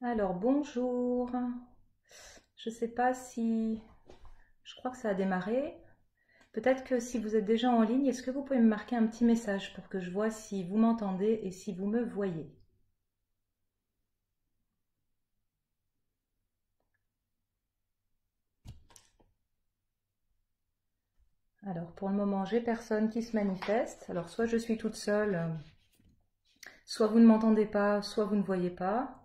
Alors, bonjour. Je ne sais pas si... Je crois que ça a démarré. Peut-être que si vous êtes déjà en ligne, est-ce que vous pouvez me marquer un petit message pour que je vois si vous m'entendez et si vous me voyez? Alors, pour le moment, j'ai personne qui se manifeste. Alors, soit je suis toute seule, soit vous ne m'entendez pas, soit vous ne voyez pas.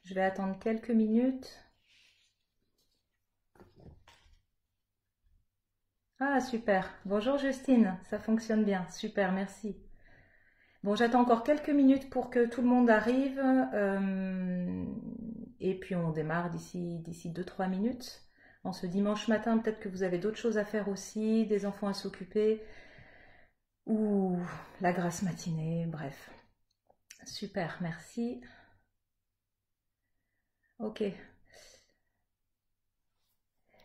Je vais attendre quelques minutes. Ah, super. Bonjour Justine, ça fonctionne bien. Super, merci. Bon, j'attends encore quelques minutes pour que tout le monde arrive et puis on démarre d'ici 2-3 minutes. En ce dimanche matin, peut-être que vous avez d'autres choses à faire aussi, des enfants à s'occuper ou la grasse matinée, bref. Super, merci. Ok.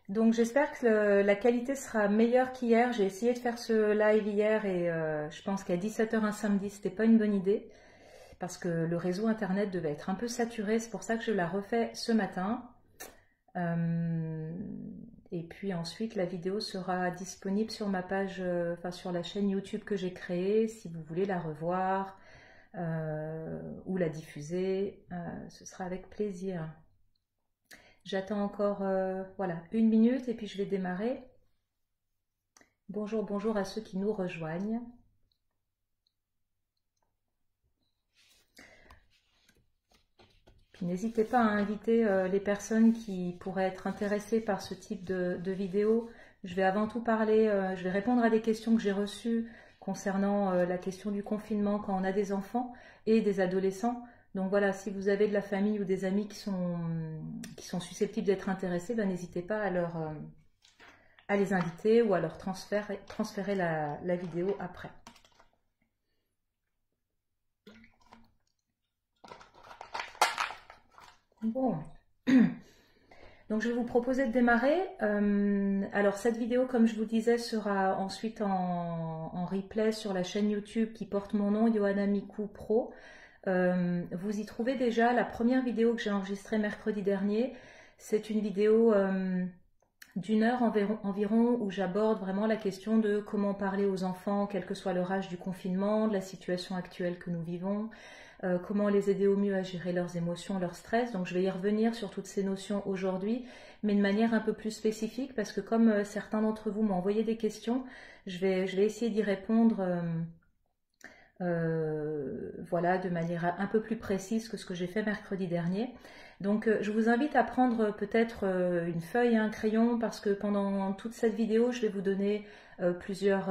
Donc j'espère que la qualité sera meilleure qu'hier. J'ai essayé de faire ce live hier et je pense qu'à 17 heures un samedi, c'était pas une bonne idée, parce que le réseau internet devait être un peu saturé. C'est pour ça que je la refais ce matin. Euh, et puis ensuite, la vidéo sera disponible sur ma page, enfin sur la chaîne YouTube que j'ai créée, si vous voulez la revoir ou la diffuser, ce sera avec plaisir. J'attends encore voilà, 1 minute et puis je vais démarrer. Bonjour, bonjour à ceux qui nous rejoignent. Puis n'hésitez pas à inviter les personnes qui pourraient être intéressées par ce type de vidéo. Je vais avant tout parler, je vais répondre à des questions que j'ai reçues concernant la question du confinement quand on a des enfants et des adolescents. Donc voilà, si vous avez de la famille ou des amis qui sont susceptibles d'être intéressés, ben, n'hésitez pas à les inviter ou à leur transférer la vidéo après. Bon. Donc je vais vous proposer de démarrer. Alors cette vidéo, comme je vous disais, sera ensuite en replay sur la chaîne YouTube qui porte mon nom, Johanna Mikou Pro. Vous y trouvez déjà la première vidéo que j'ai enregistrée mercredi dernier. C'est une vidéo d'1 heure environ où j'aborde vraiment la question de comment parler aux enfants, quel que soit leur âge du confinement, de la situation actuelle que nous vivons, comment les aider au mieux à gérer leurs émotions, leur stress. Donc je vais y revenir sur toutes ces notions aujourd'hui, mais de manière un peu plus spécifique, parce que comme certains d'entre vous m'ont envoyé des questions, je vais essayer d'y répondre voilà, de manière un peu plus précise que ce que j'ai fait mercredi dernier. Donc je vous invite à prendre peut-être une feuille et un crayon, parce que pendant toute cette vidéo, je vais vous donner plusieurs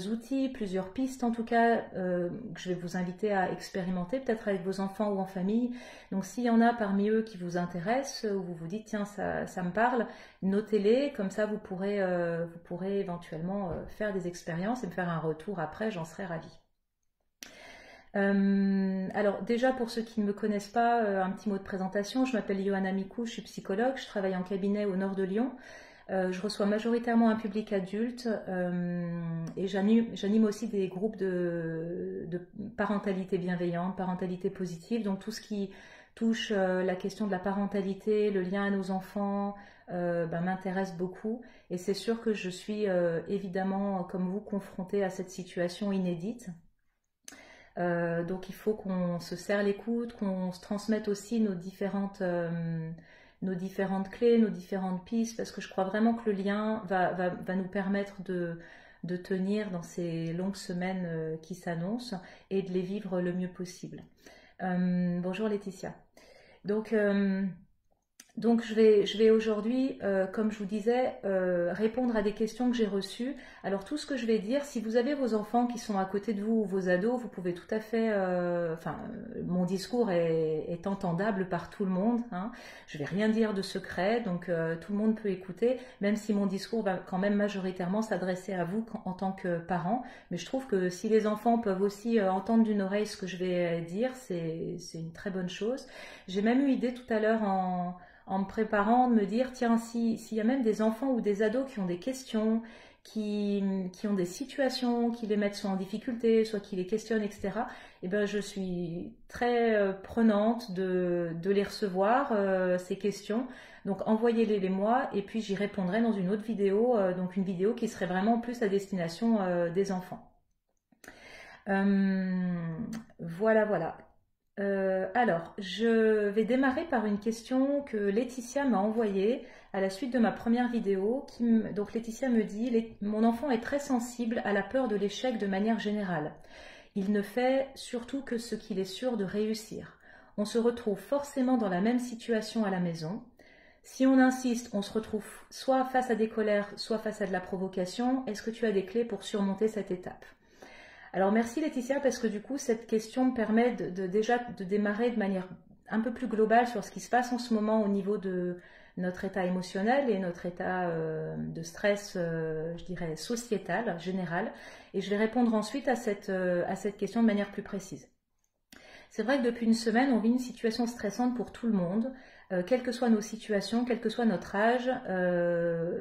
outils, plusieurs pistes en tout cas, que je vais vous inviter à expérimenter, peut-être avec vos enfants ou en famille. Donc s'il y en a parmi eux qui vous intéressent, ou vous vous dites tiens ça me parle, notez-les, comme ça vous pourrez éventuellement faire des expériences et me faire un retour après, j'en serai ravie. Alors déjà pour ceux qui ne me connaissent pas, un petit mot de présentation. Je m'appelle Johanna Mikou, je suis psychologue, je travaille en cabinet au nord de Lyon. Je reçois majoritairement un public adulte et j'anime aussi des groupes de parentalité bienveillante, parentalité positive, donc tout ce qui touche la question de la parentalité, le lien à nos enfants, ben, m'intéresse beaucoup. Et c'est sûr que je suis évidemment, comme vous, confrontée à cette situation inédite. Donc il faut qu'on se serre les coudes, qu'on se transmette aussi nos différentes clés, nos différentes pistes, parce que je crois vraiment que le lien va nous permettre de tenir dans ces longues semaines qui s'annoncent et de les vivre le mieux possible. Bonjour Laetitia. Donc, euh, donc je vais aujourd'hui, comme je vous disais, répondre à des questions que j'ai reçues. Alors tout ce que je vais dire, si vous avez vos enfants qui sont à côté de vous ou vos ados, vous pouvez tout à fait, enfin, mon discours est entendable par tout le monde, hein. Je vais rien dire de secret, donc tout le monde peut écouter, même si mon discours va quand même majoritairement s'adresser à vous en tant que parents. Mais je trouve que si les enfants peuvent aussi entendre d'une oreille ce que je vais dire, c'est une très bonne chose. J'ai même eu idée tout à l'heure en me préparant, de me dire, tiens, s'il y a même des enfants ou des ados qui ont des questions, qui ont des situations qui les mettent soit en difficulté, soit qui les questionnent, etc., eh ben, je suis très prenante de les recevoir, ces questions. Donc envoyez-les moi et puis j'y répondrai dans une autre vidéo, donc une vidéo qui serait vraiment plus à destination des enfants. Voilà, voilà. Alors, je vais démarrer par une question que Laetitia m'a envoyée à la suite de ma première vidéo. Donc Laetitia me dit, mon enfant est très sensible à la peur de l'échec de manière générale. Il ne fait surtout que ce qu'il est sûr de réussir. On se retrouve forcément dans la même situation à la maison. Si on insiste, on se retrouve soit face à des colères, soit face à de la provocation. Est-ce que tu as des clés pour surmonter cette étape ? Alors merci Laetitia, parce que du coup cette question me permet déjà de démarrer de manière un peu plus globale sur ce qui se passe en ce moment au niveau de notre état émotionnel et notre état de stress, je dirais, sociétal, général. Et je vais répondre ensuite à cette question de manière plus précise. C'est vrai que depuis une semaine, on vit une situation stressante pour tout le monde. Quelles que soient nos situations, quel que soit notre âge,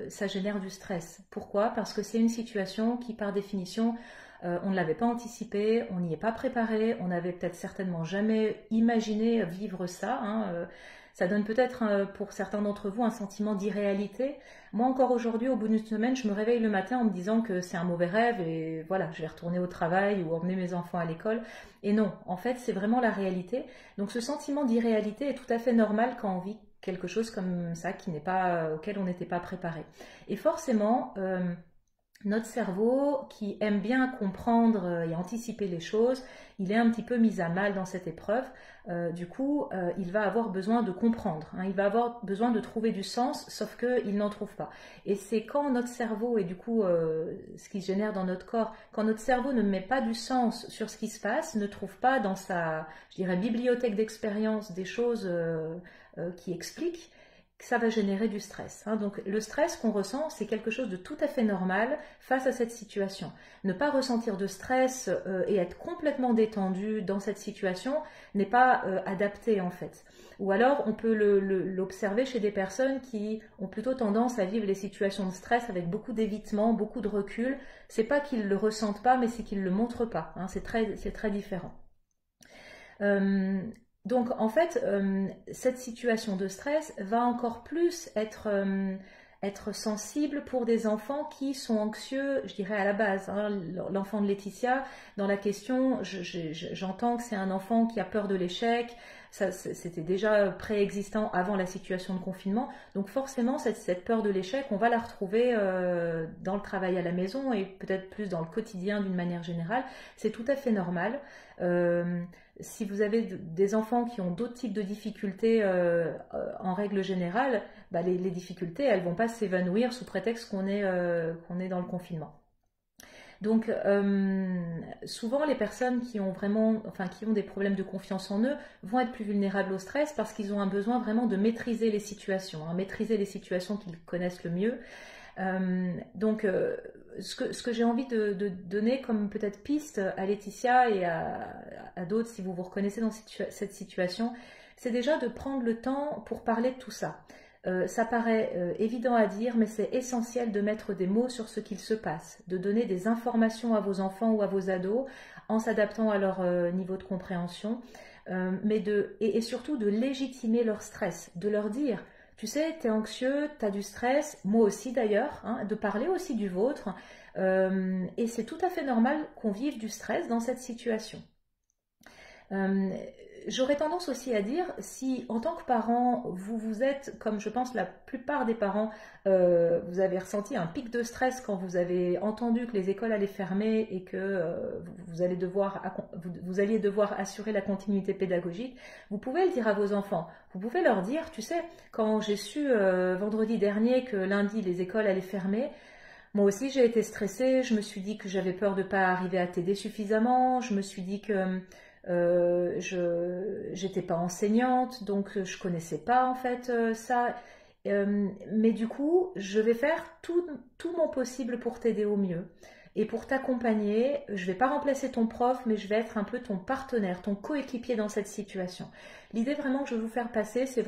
ça génère du stress. Pourquoi? Parce que c'est une situation qui, par définition, on ne l'avait pas anticipé, on n'y est pas préparé, on n'avait peut-être certainement jamais imaginé vivre ça. Ça donne peut-être pour certains d'entre vous un sentiment d'irréalité. Moi encore aujourd'hui, au bout d'une semaine, je me réveille le matin en me disant que c'est un mauvais rêve et voilà, je vais retourner au travail ou emmener mes enfants à l'école. Et non, en fait, c'est vraiment la réalité. Donc ce sentiment d'irréalité est tout à fait normal quand on vit quelque chose comme ça auquel on n'était pas préparé. Et forcément, notre cerveau, qui aime bien comprendre et anticiper les choses, il est un petit peu mis à mal dans cette épreuve. Du coup, il va avoir besoin de comprendre, il va avoir besoin de trouver du sens, sauf qu'il n'en trouve pas. Et c'est quand notre cerveau, et du coup, ce qui se génère dans notre corps, quand notre cerveau ne met pas du sens sur ce qui se passe, ne trouve pas dans sa, je dirais, bibliothèque d'expérience des choses qui expliquent, ça va générer du stress. Donc le stress qu'on ressent, c'est quelque chose de tout à fait normal face à cette situation. Ne pas ressentir de stress et être complètement détendu dans cette situation n'est pas adapté en fait. Ou alors on peut l'observer chez des personnes qui ont plutôt tendance à vivre les situations de stress avec beaucoup d'évitement, beaucoup de recul. C'est pas qu'ils le ressentent pas, mais c'est qu'ils le montrent pas. C'est très différent. Donc en fait, cette situation de stress va encore plus être sensible pour des enfants qui sont anxieux, je dirais à la base. L'enfant de Laetitia, dans la question, j'entends que c'est un enfant qui a peur de l'échec. C'était déjà préexistant avant la situation de confinement. Donc forcément, cette peur de l'échec, on va la retrouver dans le travail à la maison et peut-être plus dans le quotidien d'une manière générale. C'est tout à fait normal. Si vous avez des enfants qui ont d'autres types de difficultés en règle générale, les difficultés, elles ne vont pas s'évanouir sous prétexte qu'on est dans le confinement. Donc souvent les personnes qui ont des problèmes de confiance en eux vont être plus vulnérables au stress parce qu'ils ont un besoin vraiment de maîtriser les situations, maîtriser les situations qu'ils connaissent le mieux. Donc ce que j'ai envie de donner comme peut-être piste à Laetitia et à d'autres si vous vous reconnaissez dans cette situation, c'est déjà de prendre le temps pour parler de tout ça. Ça paraît évident à dire, mais c'est essentiel de mettre des mots sur ce qu'il se passe, de donner des informations à vos enfants ou à vos ados en s'adaptant à leur niveau de compréhension, et surtout de légitimer leur stress, de leur dire « tu sais, tu es anxieux, tu as du stress, moi aussi d'ailleurs », de parler aussi du vôtre, et c'est tout à fait normal qu'on vive du stress dans cette situation. J'aurais tendance aussi à dire, si en tant que parent, vous êtes, comme je pense la plupart des parents, vous avez ressenti un pic de stress quand vous avez entendu que les écoles allaient fermer et que vous alliez devoir assurer la continuité pédagogique, vous pouvez le dire à vos enfants. Vous pouvez leur dire, tu sais, quand j'ai su vendredi dernier que lundi les écoles allaient fermer, moi aussi j'ai été stressée, je me suis dit que j'avais peur de ne pas arriver à t'aider suffisamment, je me suis dit que j'étais pas enseignante, donc je connaissais pas en fait ça. Mais du coup, je vais faire tout mon possible pour t'aider au mieux. Et pour t'accompagner, je vais pas remplacer ton prof, mais je vais être un peu ton partenaire, ton coéquipier dans cette situation. L'idée vraiment que je veux vous faire passer, c'est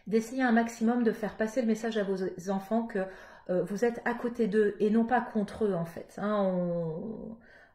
d'essayer un maximum de faire passer le message à vos enfants que vous êtes à côté d'eux et non pas contre eux en fait. Hein.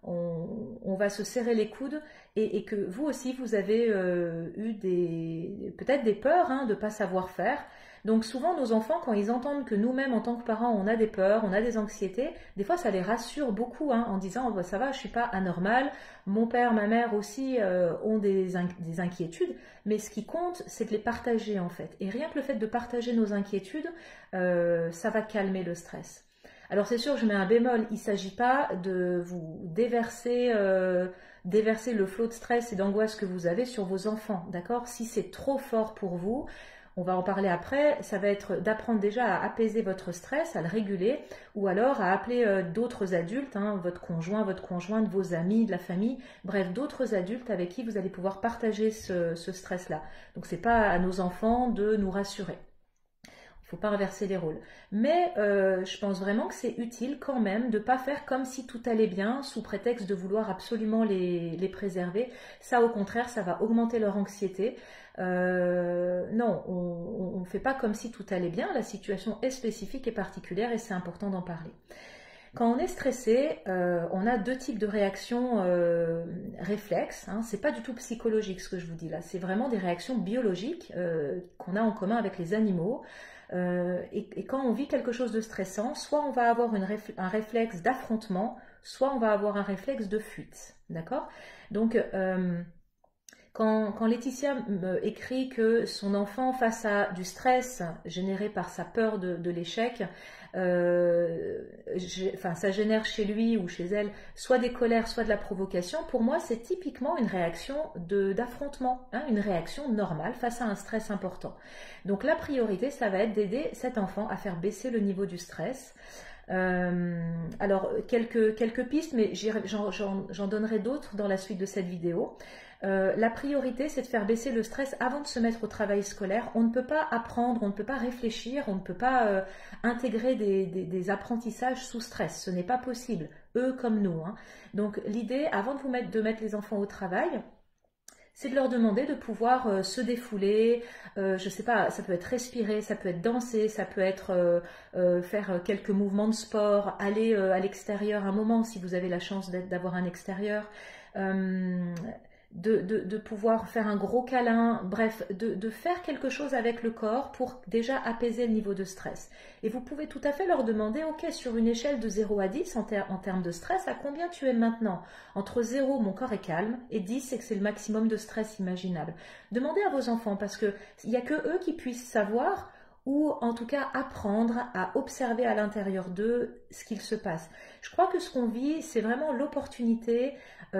On va se serrer les coudes et que vous aussi vous avez eu peut-être des peurs hein, de ne pas savoir faire. Donc souvent nos enfants quand ils entendent que nous-mêmes en tant que parents on a des peurs, on a des anxiétés, des fois ça les rassure beaucoup hein, en disant oh, bah, ça va, je suis pas anormal, mon père, ma mère aussi ont des inquiétudes, mais ce qui compte c'est de les partager en fait. Et rien que le fait de partager nos inquiétudes, ça va calmer le stress. Alors c'est sûr, je mets un bémol, il ne s'agit pas de vous déverser le flot de stress et d'angoisse que vous avez sur vos enfants, d'accord? Si c'est trop fort pour vous, on va en parler après, ça va être d'apprendre déjà à apaiser votre stress, à le réguler, ou alors à appeler d'autres adultes, hein, votre conjoint, votre conjointe, vos amis, de la famille, bref, d'autres adultes avec qui vous allez pouvoir partager ce stress-là. Donc c'est pas à nos enfants de nous rassurer. Il ne faut pas inverser les rôles. Mais je pense vraiment que c'est utile quand même de ne pas faire comme si tout allait bien sous prétexte de vouloir absolument les préserver. Ça au contraire, ça va augmenter leur anxiété. Non, on ne fait pas comme si tout allait bien. La situation est spécifique et particulière et c'est important d'en parler. Quand on est stressé, on a deux types de réactions réflexes. Hein. C'est pas du tout psychologique ce que je vous dis là. C'est vraiment des réactions biologiques qu'on a en commun avec les animaux. Et quand on vit quelque chose de stressant, soit on va avoir un réflexe d'affrontement, soit on va avoir un réflexe de fuite. D'accord? Donc, quand Laetitia écrit que son enfant, face à du stress généré par sa peur de l'échec, ça génère chez lui ou chez elle soit des colères, soit de la provocation, pour moi c'est typiquement une réaction d'affrontement, hein, une réaction normale face à un stress important. Donc la priorité, ça va être d'aider cet enfant à faire baisser le niveau du stress. Alors quelques pistes, mais j'en donnerai d'autres dans la suite de cette vidéo. La priorité, c'est de faire baisser le stress avant de se mettre au travail scolaire. On ne peut pas apprendre, on ne peut pas réfléchir, on ne peut pas intégrer des apprentissages sous stress. Ce n'est pas possible, eux comme nous. Hein. Donc l'idée, avant de mettre les enfants au travail, c'est de leur demander de pouvoir se défouler, je sais pas, ça peut être respirer, ça peut être danser, ça peut être faire quelques mouvements de sport, aller à l'extérieur un moment si vous avez la chance d'avoir un extérieur. De pouvoir faire un gros câlin, bref, de faire quelque chose avec le corps pour déjà apaiser le niveau de stress. Et vous pouvez tout à fait leur demander, ok, sur une échelle de 0 à 10 en termes de stress, à combien tu es maintenant? Entre 0, mon corps est calme, et 10, c'est que c'est le maximum de stress imaginable. Demandez à vos enfants, parce qu'il n'y a que eux qui puissent savoir ou en tout cas apprendre à observer à l'intérieur d'eux ce qu'il se passe. Je crois que ce qu'on vit, c'est vraiment l'opportunité,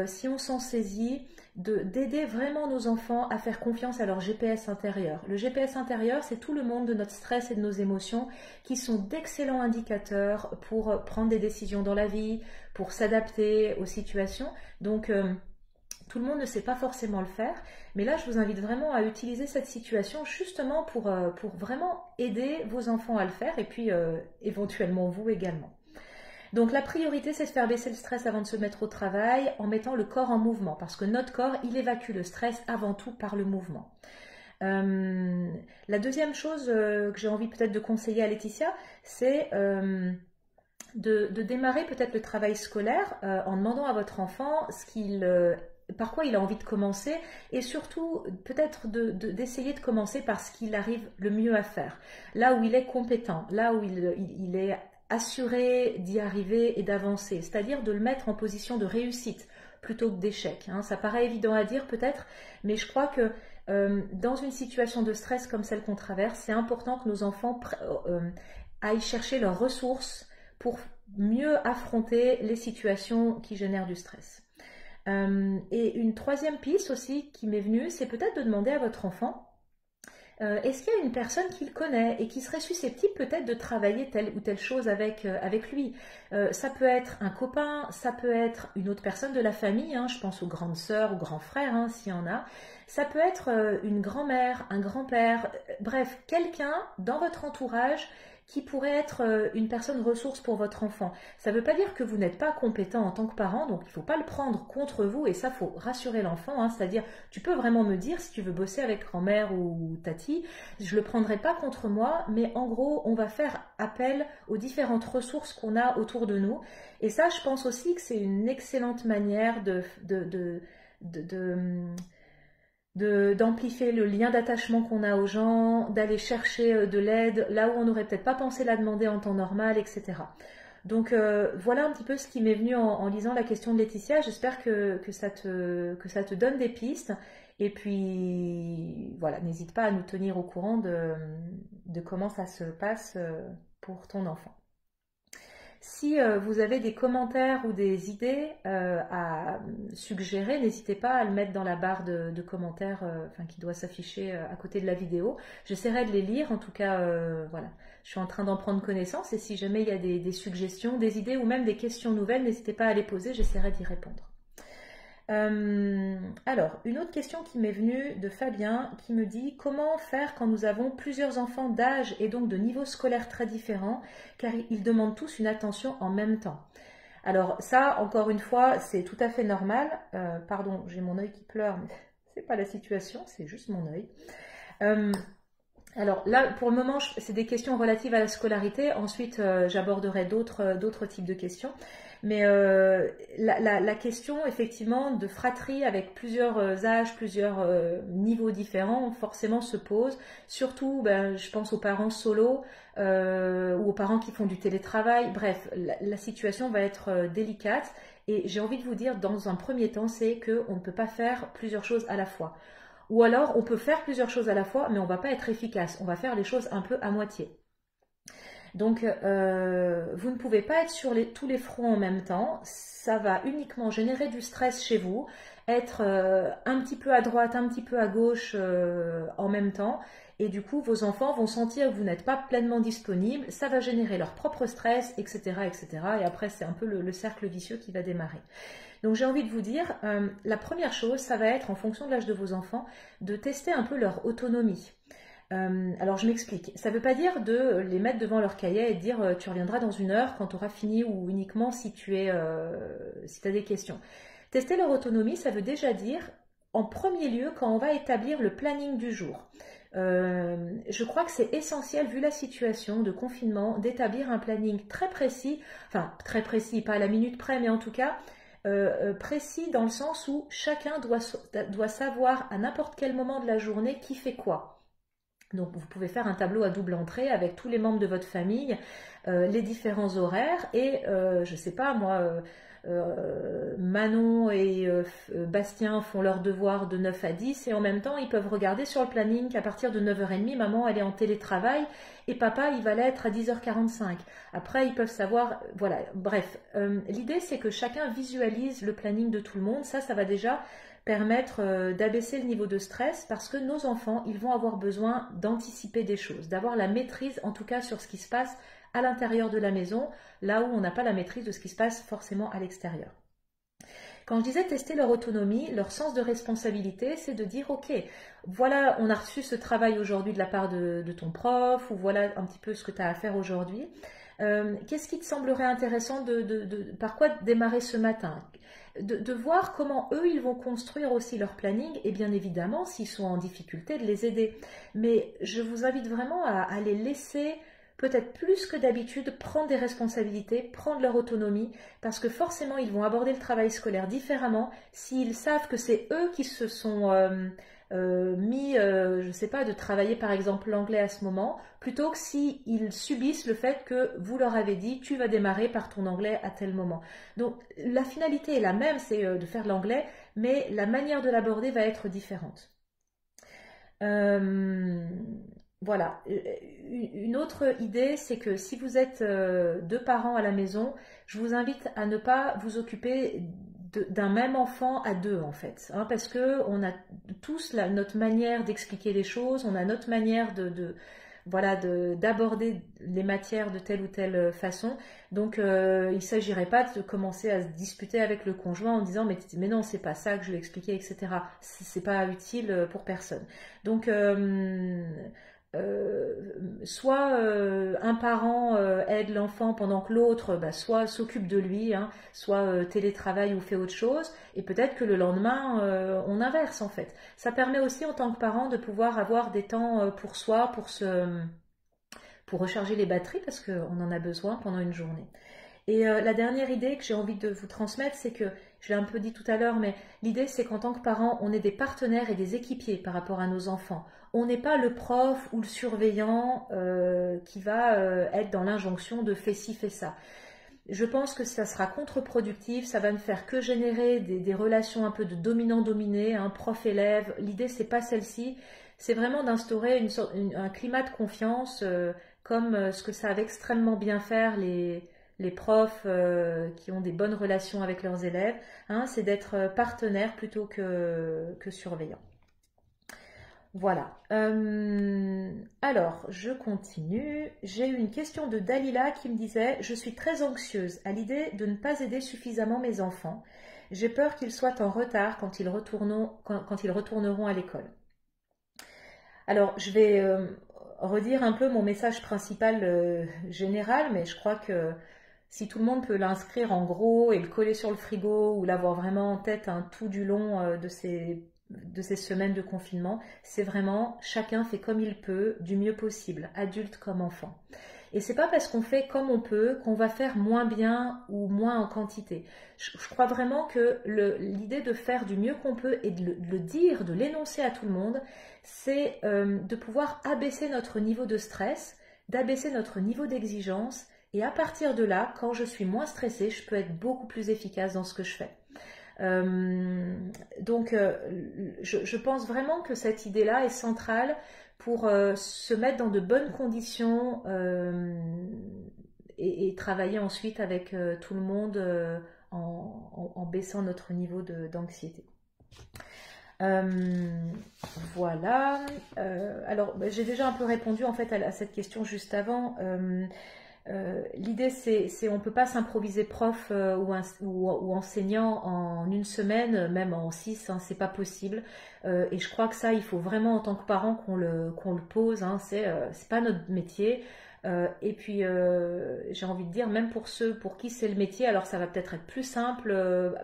si on s'en saisit, d'aider vraiment nos enfants à faire confiance à leur GPS intérieur. Le GPS intérieur, c'est tout le monde de notre stress et de nos émotions qui sont d'excellents indicateurs pour prendre des décisions dans la vie, pour s'adapter aux situations. Donc, tout le monde ne sait pas forcément le faire, mais là je vous invite vraiment à utiliser cette situation justement pour vraiment aider vos enfants à le faire et puis éventuellement vous également. Donc la priorité, c'est de faire baisser le stress avant de se mettre au travail en mettant le corps en mouvement, parce que notre corps, il évacue le stress avant tout par le mouvement. La deuxième chose que j'ai envie peut-être de conseiller à Laetitia, c'est de démarrer peut-être le travail scolaire en demandant à votre enfant par quoi il a envie de commencer et surtout peut-être d'essayer de commencer par ce qu'il arrive le mieux à faire, là où il est compétent, là où il est assuré d'y arriver et d'avancer, c'est-à-dire de le mettre en position de réussite plutôt que d'échec. Hein. Ça paraît évident à dire peut-être, mais je crois que dans une situation de stress comme celle qu'on traverse, c'est important que nos enfants aillent chercher leurs ressources pour mieux affronter les situations qui génèrent du stress. Et une troisième piste aussi qui m'est venue, c'est peut-être de demander à votre enfant est-ce qu'il y a une personne qu'il connaît et qui serait susceptible peut-être de travailler telle ou telle chose avec lui. Ça peut être un copain, ça peut être une autre personne de la famille, hein, je pense aux grandes sœurs, aux grands frères, hein, s'il y en a. Ça peut être une grand-mère, un grand-père, bref, quelqu'un dans votre entourage qui pourrait être une personne ressource pour votre enfant. Ça ne veut pas dire que vous n'êtes pas compétent en tant que parent, donc il ne faut pas le prendre contre vous, et ça, il faut rassurer l'enfant, hein, c'est-à-dire, tu peux vraiment me dire si tu veux bosser avec grand-mère ou tati, je ne le prendrai pas contre moi, mais en gros, on va faire appel aux différentes ressources qu'on a autour de nous, et ça, je pense aussi que c'est une excellente manière d'amplifier le lien d'attachement qu'on a aux gens, d'aller chercher de l'aide là où on n'aurait peut-être pas pensé la demander en temps normal, etc. Donc voilà un petit peu ce qui m'est venu en lisant la question de Laetitia. J'espère que ça te donne des pistes. Et puis voilà, n'hésite pas à nous tenir au courant de comment ça se passe pour ton enfant. Si vous avez des commentaires ou des idées à suggérer, n'hésitez pas à le mettre dans la barre de commentaires qui doit s'afficher à côté de la vidéo. J'essaierai de les lire, en tout cas, voilà. Je suis en train d'en prendre connaissance et si jamais il y a des suggestions, des idées ou même des questions nouvelles, n'hésitez pas à les poser, j'essaierai d'y répondre. Alors, une autre question qui m'est venue de Fabien qui me dit comment faire quand nous avons plusieurs enfants d'âge et donc de niveau scolaire très différents car ils demandent tous une attention en même temps. Alors ça, encore une fois, c'est tout à fait normal. Pardon, j'ai mon œil qui pleure, mais c'est pas la situation, c'est juste mon œil. Alors là, pour le moment, c'est des questions relatives à la scolarité. Ensuite, j'aborderai d'autres types de questions. Mais la question, effectivement, de fratrie avec plusieurs âges, plusieurs niveaux différents, forcément se pose. Surtout, je pense aux parents solo ou aux parents qui font du télétravail. Bref, la situation va être délicate. Et j'ai envie de vous dire, dans un premier temps, c'est qu'on ne peut pas faire plusieurs choses à la fois. Ou alors, on peut faire plusieurs choses à la fois, mais on ne va pas être efficace. On va faire les choses un peu à moitié. Donc, vous ne pouvez pas être sur tous les fronts en même temps. Ça va uniquement générer du stress chez vous, être un petit peu à droite, un petit peu à gauche en même temps. Et du coup, vos enfants vont sentir que vous n'êtes pas pleinement disponible. Ça va générer leur propre stress, etc., etc. Et après, c'est un peu le cercle vicieux qui va démarrer. Donc j'ai envie de vous dire, la première chose, ça va être en fonction de l'âge de vos enfants, de tester un peu leur autonomie. Alors je m'explique, ça ne veut pas dire de les mettre devant leur cahier et de dire tu reviendras dans 1 heure quand tu auras fini ou uniquement si tu as des questions. Tester leur autonomie, ça veut déjà dire en premier lieu quand on va établir le planning du jour. Je crois que c'est essentiel, vu la situation de confinement, d'établir un planning très précis, enfin très précis, pas à la minute près, mais en tout cas précis dans le sens où chacun doit savoir à n'importe quel moment de la journée qui fait quoi. Donc vous pouvez faire un tableau à double entrée avec tous les membres de votre famille, les différents horaires et je ne sais pas moi, Manon et Bastien font leurs devoirs de 9 à 10 et en même temps ils peuvent regarder sur le planning qu'à partir de 9h30, maman elle est en télétravail et papa il va l'être à 10h45. Après ils peuvent savoir, voilà, bref, l'idée c'est que chacun visualise le planning de tout le monde, ça va déjà permettre d'abaisser le niveau de stress parce que nos enfants, ils vont avoir besoin d'anticiper des choses, d'avoir la maîtrise en tout cas sur ce qui se passe à l'intérieur de la maison, là où on n'a pas la maîtrise de ce qui se passe forcément à l'extérieur. Quand je disais tester leur autonomie, leur sens de responsabilité, c'est de dire ok, voilà, on a reçu ce travail aujourd'hui de la part de ton prof, ou voilà un petit peu ce que tu as à faire aujourd'hui. Qu'est-ce qui te semblerait intéressant par quoi démarrer ce matin ? De voir comment eux, ils vont construire aussi leur planning et bien évidemment, s'ils sont en difficulté, de les aider. Mais je vous invite vraiment à les laisser peut-être plus que d'habitude prendre des responsabilités, prendre leur autonomie, parce que forcément, ils vont aborder le travail scolaire différemment s'ils savent que c'est eux qui se sont je ne sais pas, de travailler par exemple l'anglais à ce moment, plutôt que s'ils subissent le fait que vous leur avez dit tu vas démarrer par ton anglais à tel moment. Donc la finalité est la même, c'est de faire l'anglais, mais la manière de l'aborder va être différente. Voilà. Une autre idée, c'est que si vous êtes 2 parents à la maison, je vous invite à ne pas vous occuper d'un même enfant à 2 en fait, hein, parce que on a tous notre manière d'expliquer les choses, on a notre manière d'aborder les matières de telle ou telle façon. Donc il ne s'agirait pas de commencer à se disputer avec le conjoint en disant mais non c'est pas ça que je vais expliquer, etc. C'est pas utile pour personne. Donc soit un parent aide l'enfant pendant que l'autre soit s'occupe de lui, hein, soit télétravaille ou fait autre chose, et peut-être que le lendemain on inverse en fait. Ça permet aussi en tant que parent de pouvoir avoir des temps pour soi, pour recharger les batteries parce qu'on en a besoin pendant une journée. Et la dernière idée que j'ai envie de vous transmettre, c'est que, je l'ai un peu dit tout à l'heure, mais l'idée c'est qu'en tant que parents, on est des partenaires et des équipiers par rapport à nos enfants. On n'est pas le prof ou le surveillant qui va être dans l'injonction de fais ci, fais ça. Je pense que ça sera contre-productif, ça va ne faire que générer des relations un peu de dominant-dominé, hein, prof-élève. L'idée c'est pas celle-ci, c'est vraiment d'instaurer un climat de confiance comme ce que savent extrêmement bien faire les profs qui ont des bonnes relations avec leurs élèves, hein, c'est d'être partenaire plutôt que surveillant. Voilà. Alors, je continue. J'ai eu une question de Dalila qui me disait « Je suis très anxieuse à l'idée de ne pas aider suffisamment mes enfants. J'ai peur qu'ils soient en retard quand ils retourneront à l'école. » Alors, je vais redire un peu mon message principal général, mais je crois que si tout le monde peut l'inscrire en gros et le coller sur le frigo ou l'avoir vraiment en tête tout du long de ces semaines de confinement, c'est vraiment chacun fait comme il peut, du mieux possible, adulte comme enfant. Et c'est pas parce qu'on fait comme on peut qu'on va faire moins bien ou moins en quantité. Je crois vraiment que l'idée de faire du mieux qu'on peut et de le dire, de l'énoncer à tout le monde, c'est de pouvoir abaisser notre niveau de stress, d'abaisser notre niveau d'exigence. Et à partir de là, quand je suis moins stressée, je peux être beaucoup plus efficace dans ce que je fais. Donc, je pense vraiment que cette idée-là est centrale pour se mettre dans de bonnes conditions et travailler ensuite avec tout le monde en baissant notre niveau d'anxiété. Voilà. Alors, j'ai déjà un peu répondu en fait à cette question juste avant. L'idée, c'est on ne peut pas s'improviser prof ou enseignant en une semaine, même en 6, hein, c'est pas possible. Et je crois que ça, il faut vraiment en tant que parent qu'on le pose. Hein, c'est pas notre métier. Et puis, j'ai envie de dire, même pour ceux pour qui c'est le métier, alors ça va peut-être être plus simple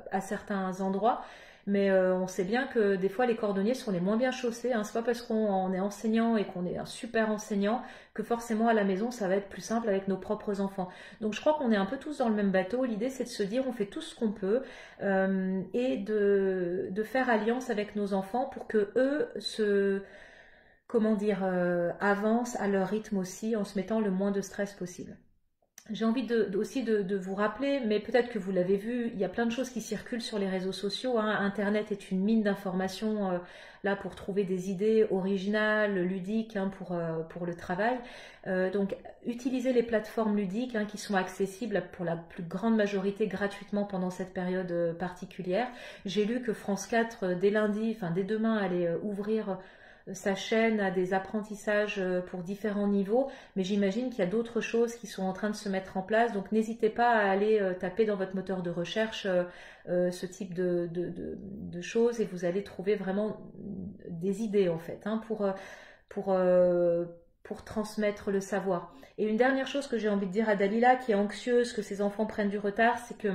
à certains endroits. Mais on sait bien que des fois les cordonniers sont les moins bien chaussés. Hein. C'est pas parce qu'on est enseignant et qu'on est un super enseignant que forcément à la maison ça va être plus simple avec nos propres enfants. Donc je crois qu'on est un peu tous dans le même bateau. L'idée c'est de se dire on fait tout ce qu'on peut et de faire alliance avec nos enfants pour que eux avancent à leur rythme aussi en se mettant le moins de stress possible. J'ai envie aussi de vous rappeler, mais peut-être que vous l'avez vu, il y a plein de choses qui circulent sur les réseaux sociaux. Hein. Internet est une mine d'informations là pour trouver des idées originales, ludiques hein, pour le travail. Donc, utilisez les plateformes ludiques hein, qui sont accessibles pour la plus grande majorité gratuitement pendant cette période particulière. J'ai lu que France 4, dès lundi, enfin dès demain, allait ouvrir sa chaîne a des apprentissages pour différents niveaux, mais j'imagine qu'il y a d'autres choses qui sont en train de se mettre en place, donc n'hésitez pas à aller taper dans votre moteur de recherche ce type de choses et vous allez trouver vraiment des idées en fait hein, pour transmettre le savoir. Et une dernière chose que j'ai envie de dire à Dalila qui est anxieuse que ses enfants prennent du retard, c'est que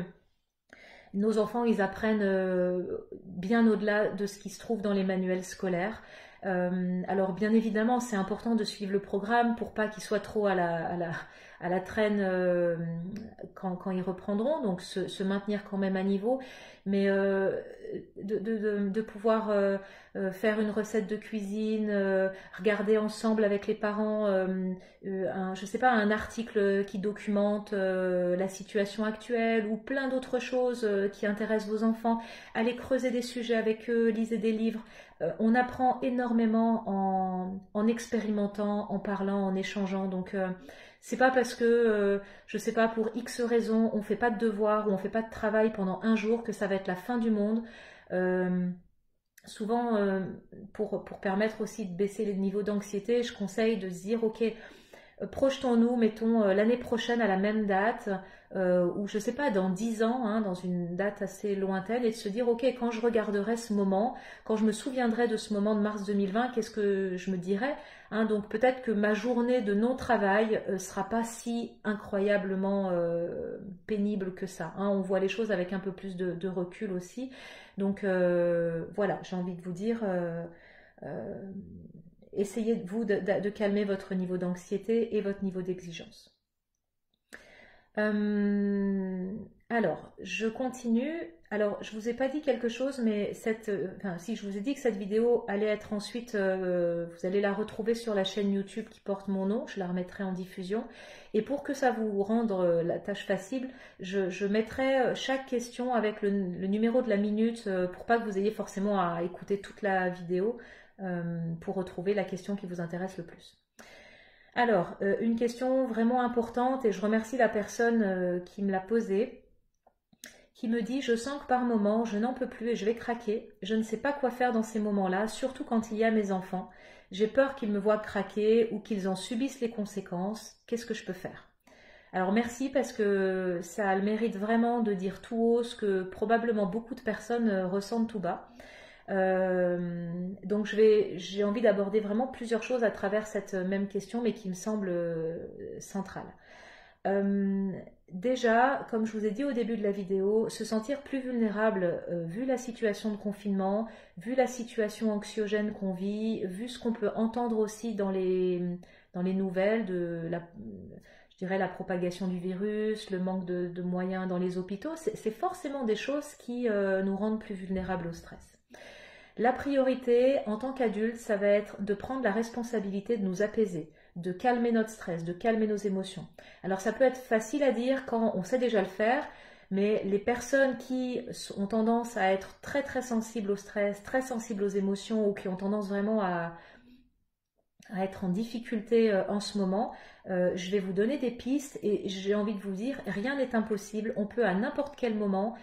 nos enfants, ils apprennent bien au-delà de ce qui se trouve dans les manuels scolaires. Alors bien évidemment, c'est important de suivre le programme pour pas qu'ils soient trop à la traîne quand ils reprendront, donc se maintenir quand même à niveau, mais de pouvoir faire une recette de cuisine, regarder ensemble avec les parents, je sais pas, un article qui documente la situation actuelle ou plein d'autres choses qui intéressent vos enfants, aller creuser des sujets avec eux, lisez des livres. On apprend énormément en expérimentant, en parlant, en échangeant. Donc, c'est pas parce que, je sais pas, pour X raisons, on fait pas de devoirs ou on fait pas de travail pendant un jour que ça va être la fin du monde. Souvent, pour permettre aussi de baisser les niveaux d'anxiété, je conseille de se dire, ok, projetons-nous, mettons l'année prochaine à la même date, ou je sais pas, dans 10 ans, hein, dans une date assez lointaine, et de se dire, ok, quand je regarderai ce moment, quand je me souviendrai de ce moment de mars 2020, qu'est-ce que je me dirai, hein, donc peut-être que ma journée de non-travail sera pas si incroyablement pénible que ça, hein. On voit les choses avec un peu plus de recul aussi. Donc voilà, j'ai envie de vous dire, euh, essayez vous de calmer votre niveau d'anxiété et votre niveau d'exigence. Alors, je continue. Alors, je vous ai pas dit quelque chose, mais enfin, si je vous ai dit que cette vidéo allait être ensuite, vous allez la retrouver sur la chaîne YouTube qui porte mon nom, je la remettrai en diffusion. Et pour que ça vous rende la tâche facile, je mettrai chaque question avec le numéro de la minute pour pas que vous ayez forcément à écouter toute la vidéo pour retrouver la question qui vous intéresse le plus. Alors, une question vraiment importante, et je remercie la personne qui me l'a posée, qui me dit « Je sens que par moment, je n'en peux plus et je vais craquer. Je ne sais pas quoi faire dans ces moments-là, surtout quand il y a mes enfants. J'ai peur qu'ils me voient craquer ou qu'ils en subissent les conséquences. Qu'est-ce que je peux faire ?» Alors merci, parce que ça a le mérite vraiment de dire tout haut ce que probablement beaucoup de personnes ressentent tout bas. Donc j'ai envie d'aborder vraiment plusieurs choses à travers cette même question, mais qui me semble centrale. Déjà, comme je vous ai dit au début de la vidéo, se sentir plus vulnérable vu la situation de confinement, vu la situation anxiogène qu'on vit, vu ce qu'on peut entendre aussi dans les nouvelles de je dirais la propagation du virus, le manque de moyens dans les hôpitaux, c'est forcément des choses qui nous rendent plus vulnérables au stress. La priorité en tant qu'adulte, ça va être de prendre la responsabilité de nous apaiser, de calmer notre stress, de calmer nos émotions. Alors ça peut être facile à dire quand on sait déjà le faire, mais les personnes qui ont tendance à être très très sensibles au stress, très sensibles aux émotions, ou qui ont tendance vraiment à être en difficulté en ce moment, je vais vous donner des pistes, et j'ai envie de vous dire, rien n'est impossible. On peut à n'importe quel moment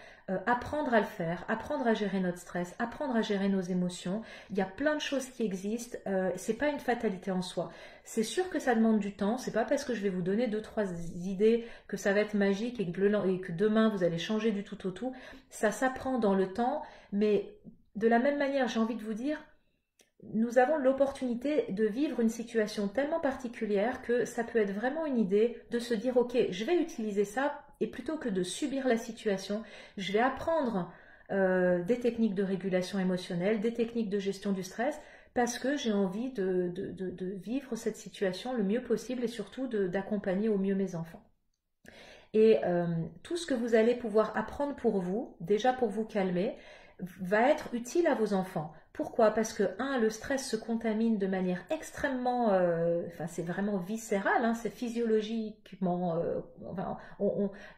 apprendre à le faire, apprendre à gérer notre stress, apprendre à gérer nos émotions. Il y a plein de choses qui existent, c'est pas une fatalité en soi. C'est sûr que ça demande du temps, c'est pas parce que je vais vous donner 2-3 idées que ça va être magique et que demain vous allez changer du tout au tout. Ça s'apprend dans le temps, mais de la même manière, j'ai envie de vous dire, nous avons l'opportunité de vivre une situation tellement particulière que ça peut être vraiment une idée de se dire « Ok, je vais utiliser ça, et plutôt que de subir la situation, je vais apprendre des techniques de régulation émotionnelle, des techniques de gestion du stress, parce que j'ai envie de vivre cette situation le mieux possible et surtout d'accompagner au mieux mes enfants. » Et tout ce que vous allez pouvoir apprendre pour vous, déjà pour vous calmer, va être utile à vos enfants. Pourquoi? Parce que, le stress se contamine de manière extrêmement, enfin c'est vraiment viscéral, hein, c'est physiologiquement,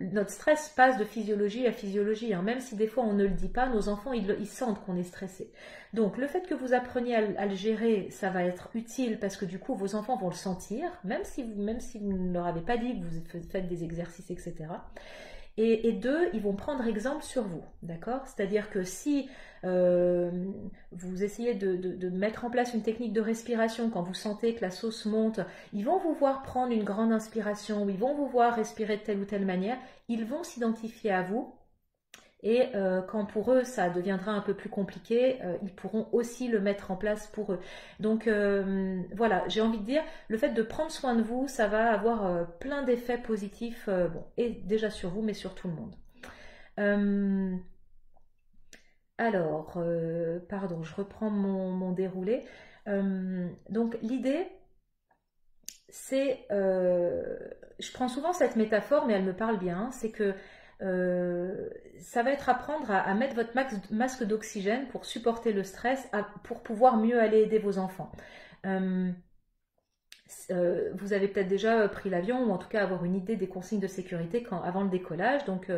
notre stress passe de physiologie à physiologie, hein, même si des fois on ne le dit pas, nos enfants ils sentent qu'on est stressé. Donc le fait que vous appreniez à le gérer, ça va être utile, parce que du coup vos enfants vont le sentir, même si vous ne leur avez pas dit que vous faites des exercices, etc. Et deux, ils vont prendre exemple sur vous, d'accord? C'est-à-dire que si vous essayez de mettre en place une technique de respiration, quand vous sentez que la sauce monte, ils vont vous voir prendre une grande inspiration, ou ils vont vous voir respirer de telle ou telle manière, ils vont s'identifier à vous. Et quand pour eux ça deviendra un peu plus compliqué, ils pourront aussi le mettre en place pour eux. Donc voilà, j'ai envie de dire, le fait de prendre soin de vous, ça va avoir plein d'effets positifs, et déjà sur vous, mais sur tout le monde. Alors, pardon, je reprends mon déroulé. Donc l'idée, c'est, je prends souvent cette métaphore, mais elle me parle bien, c'est que ça va être apprendre à mettre votre masque d'oxygène pour supporter le stress, pour pouvoir mieux aller aider vos enfants. Vous avez peut-être déjà pris l'avion, ou en tout cas avoir une idée des consignes de sécurité avant le décollage. Donc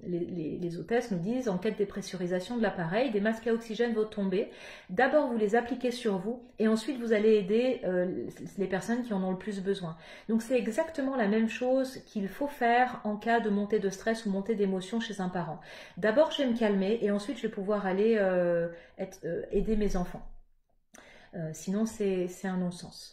les hôtesses nous disent: en cas de dépressurisation de l'appareil, des masques à oxygène vont tomber. D'abord vous les appliquez sur vous, et ensuite vous allez aider les personnes qui en ont le plus besoin. Donc c'est exactement la même chose qu'il faut faire en cas de montée de stress ou montée d'émotion chez un parent. D'abord je vais me calmer, et ensuite je vais pouvoir aller aider mes enfants. Sinon c'est un non-sens.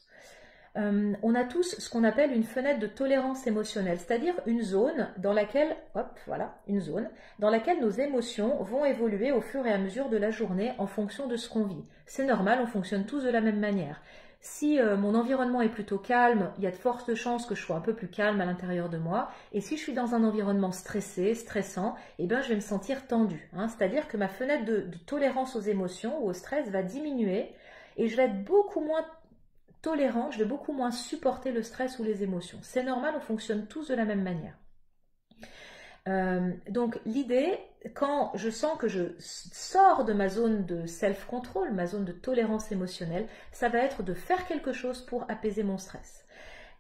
On a tous ce qu'on appelle une fenêtre de tolérance émotionnelle, c'est-à-dire une zone dans laquelle, hop, voilà, une zone dans laquelle nos émotions vont évoluer au fur et à mesure de la journée en fonction de ce qu'on vit. C'est normal, on fonctionne tous de la même manière. Si mon environnement est plutôt calme, il y a de fortes chances que je sois un peu plus calme à l'intérieur de moi. Et si je suis dans un environnement stressé, stressant, eh bien, je vais me sentir tendue. C'est-à-dire que ma fenêtre de tolérance aux émotions ou au stress va diminuer et je vais être beaucoup moins tolérante, je vais beaucoup moins supporter le stress ou les émotions. C'est normal, on fonctionne tous de la même manière. Donc l'idée, quand je sens que je sors de ma zone de self-control, ma zone de tolérance émotionnelle, ça va être de faire quelque chose pour apaiser mon stress.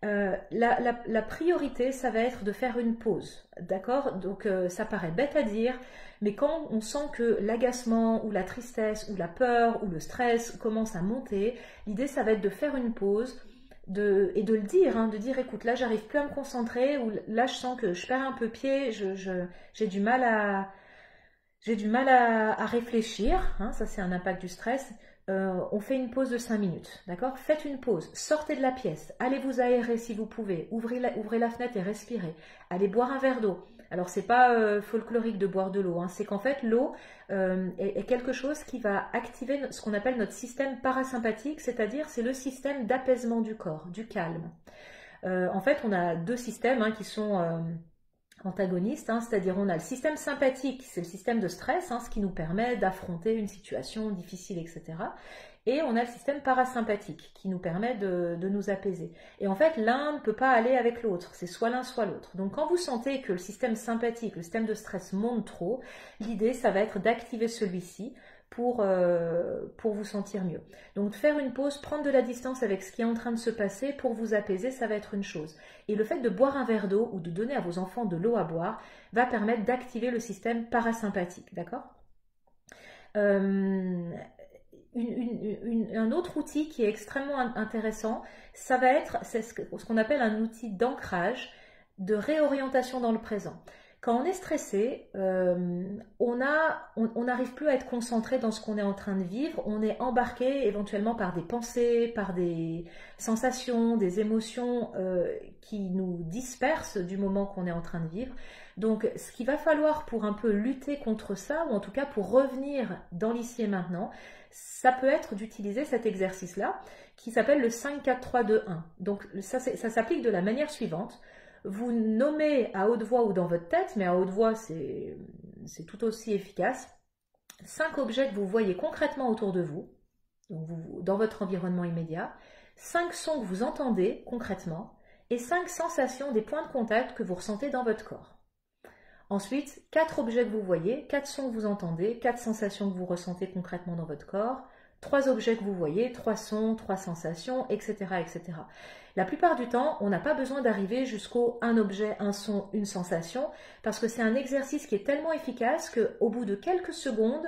La priorité, ça va être de faire une pause, d'accord? Donc ça paraît bête à dire, mais quand on sent que l'agacement ou la tristesse ou la peur ou le stress commence à monter, l'idée, ça va être de faire une pause, et de le dire, de dire écoute, là j'arrive plus à me concentrer, ou là je sens que je perds un peu pied, j'ai du mal à réfléchir, ça c'est un impact du stress. On fait une pause de 5 minutes, d'accord? Faites une pause, sortez de la pièce, allez vous aérer si vous pouvez, ouvrez la fenêtre et respirez, allez boire un verre d'eau. Alors c'est pas folklorique de boire de l'eau, c'est qu'en fait l'eau est quelque chose qui va activer ce qu'on appelle notre système parasympathique, c'est-à-dire c'est le système d'apaisement du corps, du calme. En fait on a deux systèmes qui sont antagonistes, c'est-à-dire on a le système sympathique, c'est le système de stress, ce qui nous permet d'affronter une situation difficile, etc. Et on a le système parasympathique qui nous permet de nous apaiser. Et en fait, l'un ne peut pas aller avec l'autre, c'est soit l'un soit l'autre. Donc quand vous sentez que le système sympathique, le système de stress monte trop, l'idée, ça va être d'activer celui-ci pour vous sentir mieux. Donc faire une pause, prendre de la distance avec ce qui est en train de se passer pour vous apaiser, ça va être une chose. Et le fait de boire un verre d'eau ou de donner à vos enfants de l'eau à boire va permettre d'activer le système parasympathique, d'accord ? Un autre outil qui est extrêmement intéressant, ça va être ce qu'on appelle un outil d'ancrage, de réorientation dans le présent. Quand on est stressé, on n'arrive plus à être concentré dans ce qu'on est en train de vivre, on est embarqué éventuellement par des pensées, par des sensations, des émotions qui nous dispersent du moment qu'on est en train de vivre. Donc ce qu'il va falloir pour un peu lutter contre ça, ou en tout cas pour revenir dans l'ici et maintenant, ça peut être d'utiliser cet exercice-là qui s'appelle le 5-4-3-2-1. Donc ça s'applique de la manière suivante. Vous nommez à haute voix ou dans votre tête, mais à haute voix c'est tout aussi efficace, 5 objets que vous voyez concrètement autour de vous, donc dans votre environnement immédiat, 5 sons que vous entendez concrètement et 5 sensations des points de contact que vous ressentez dans votre corps. Ensuite, 4 objets que vous voyez, 4 sons que vous entendez, 4 sensations que vous ressentez concrètement dans votre corps, 3 objets que vous voyez, 3 sons, 3 sensations, etc., etc. La plupart du temps, on n'a pas besoin d'arriver jusqu'au un objet, un son, une sensation, parce que c'est un exercice qui est tellement efficace qu'au bout de quelques secondes,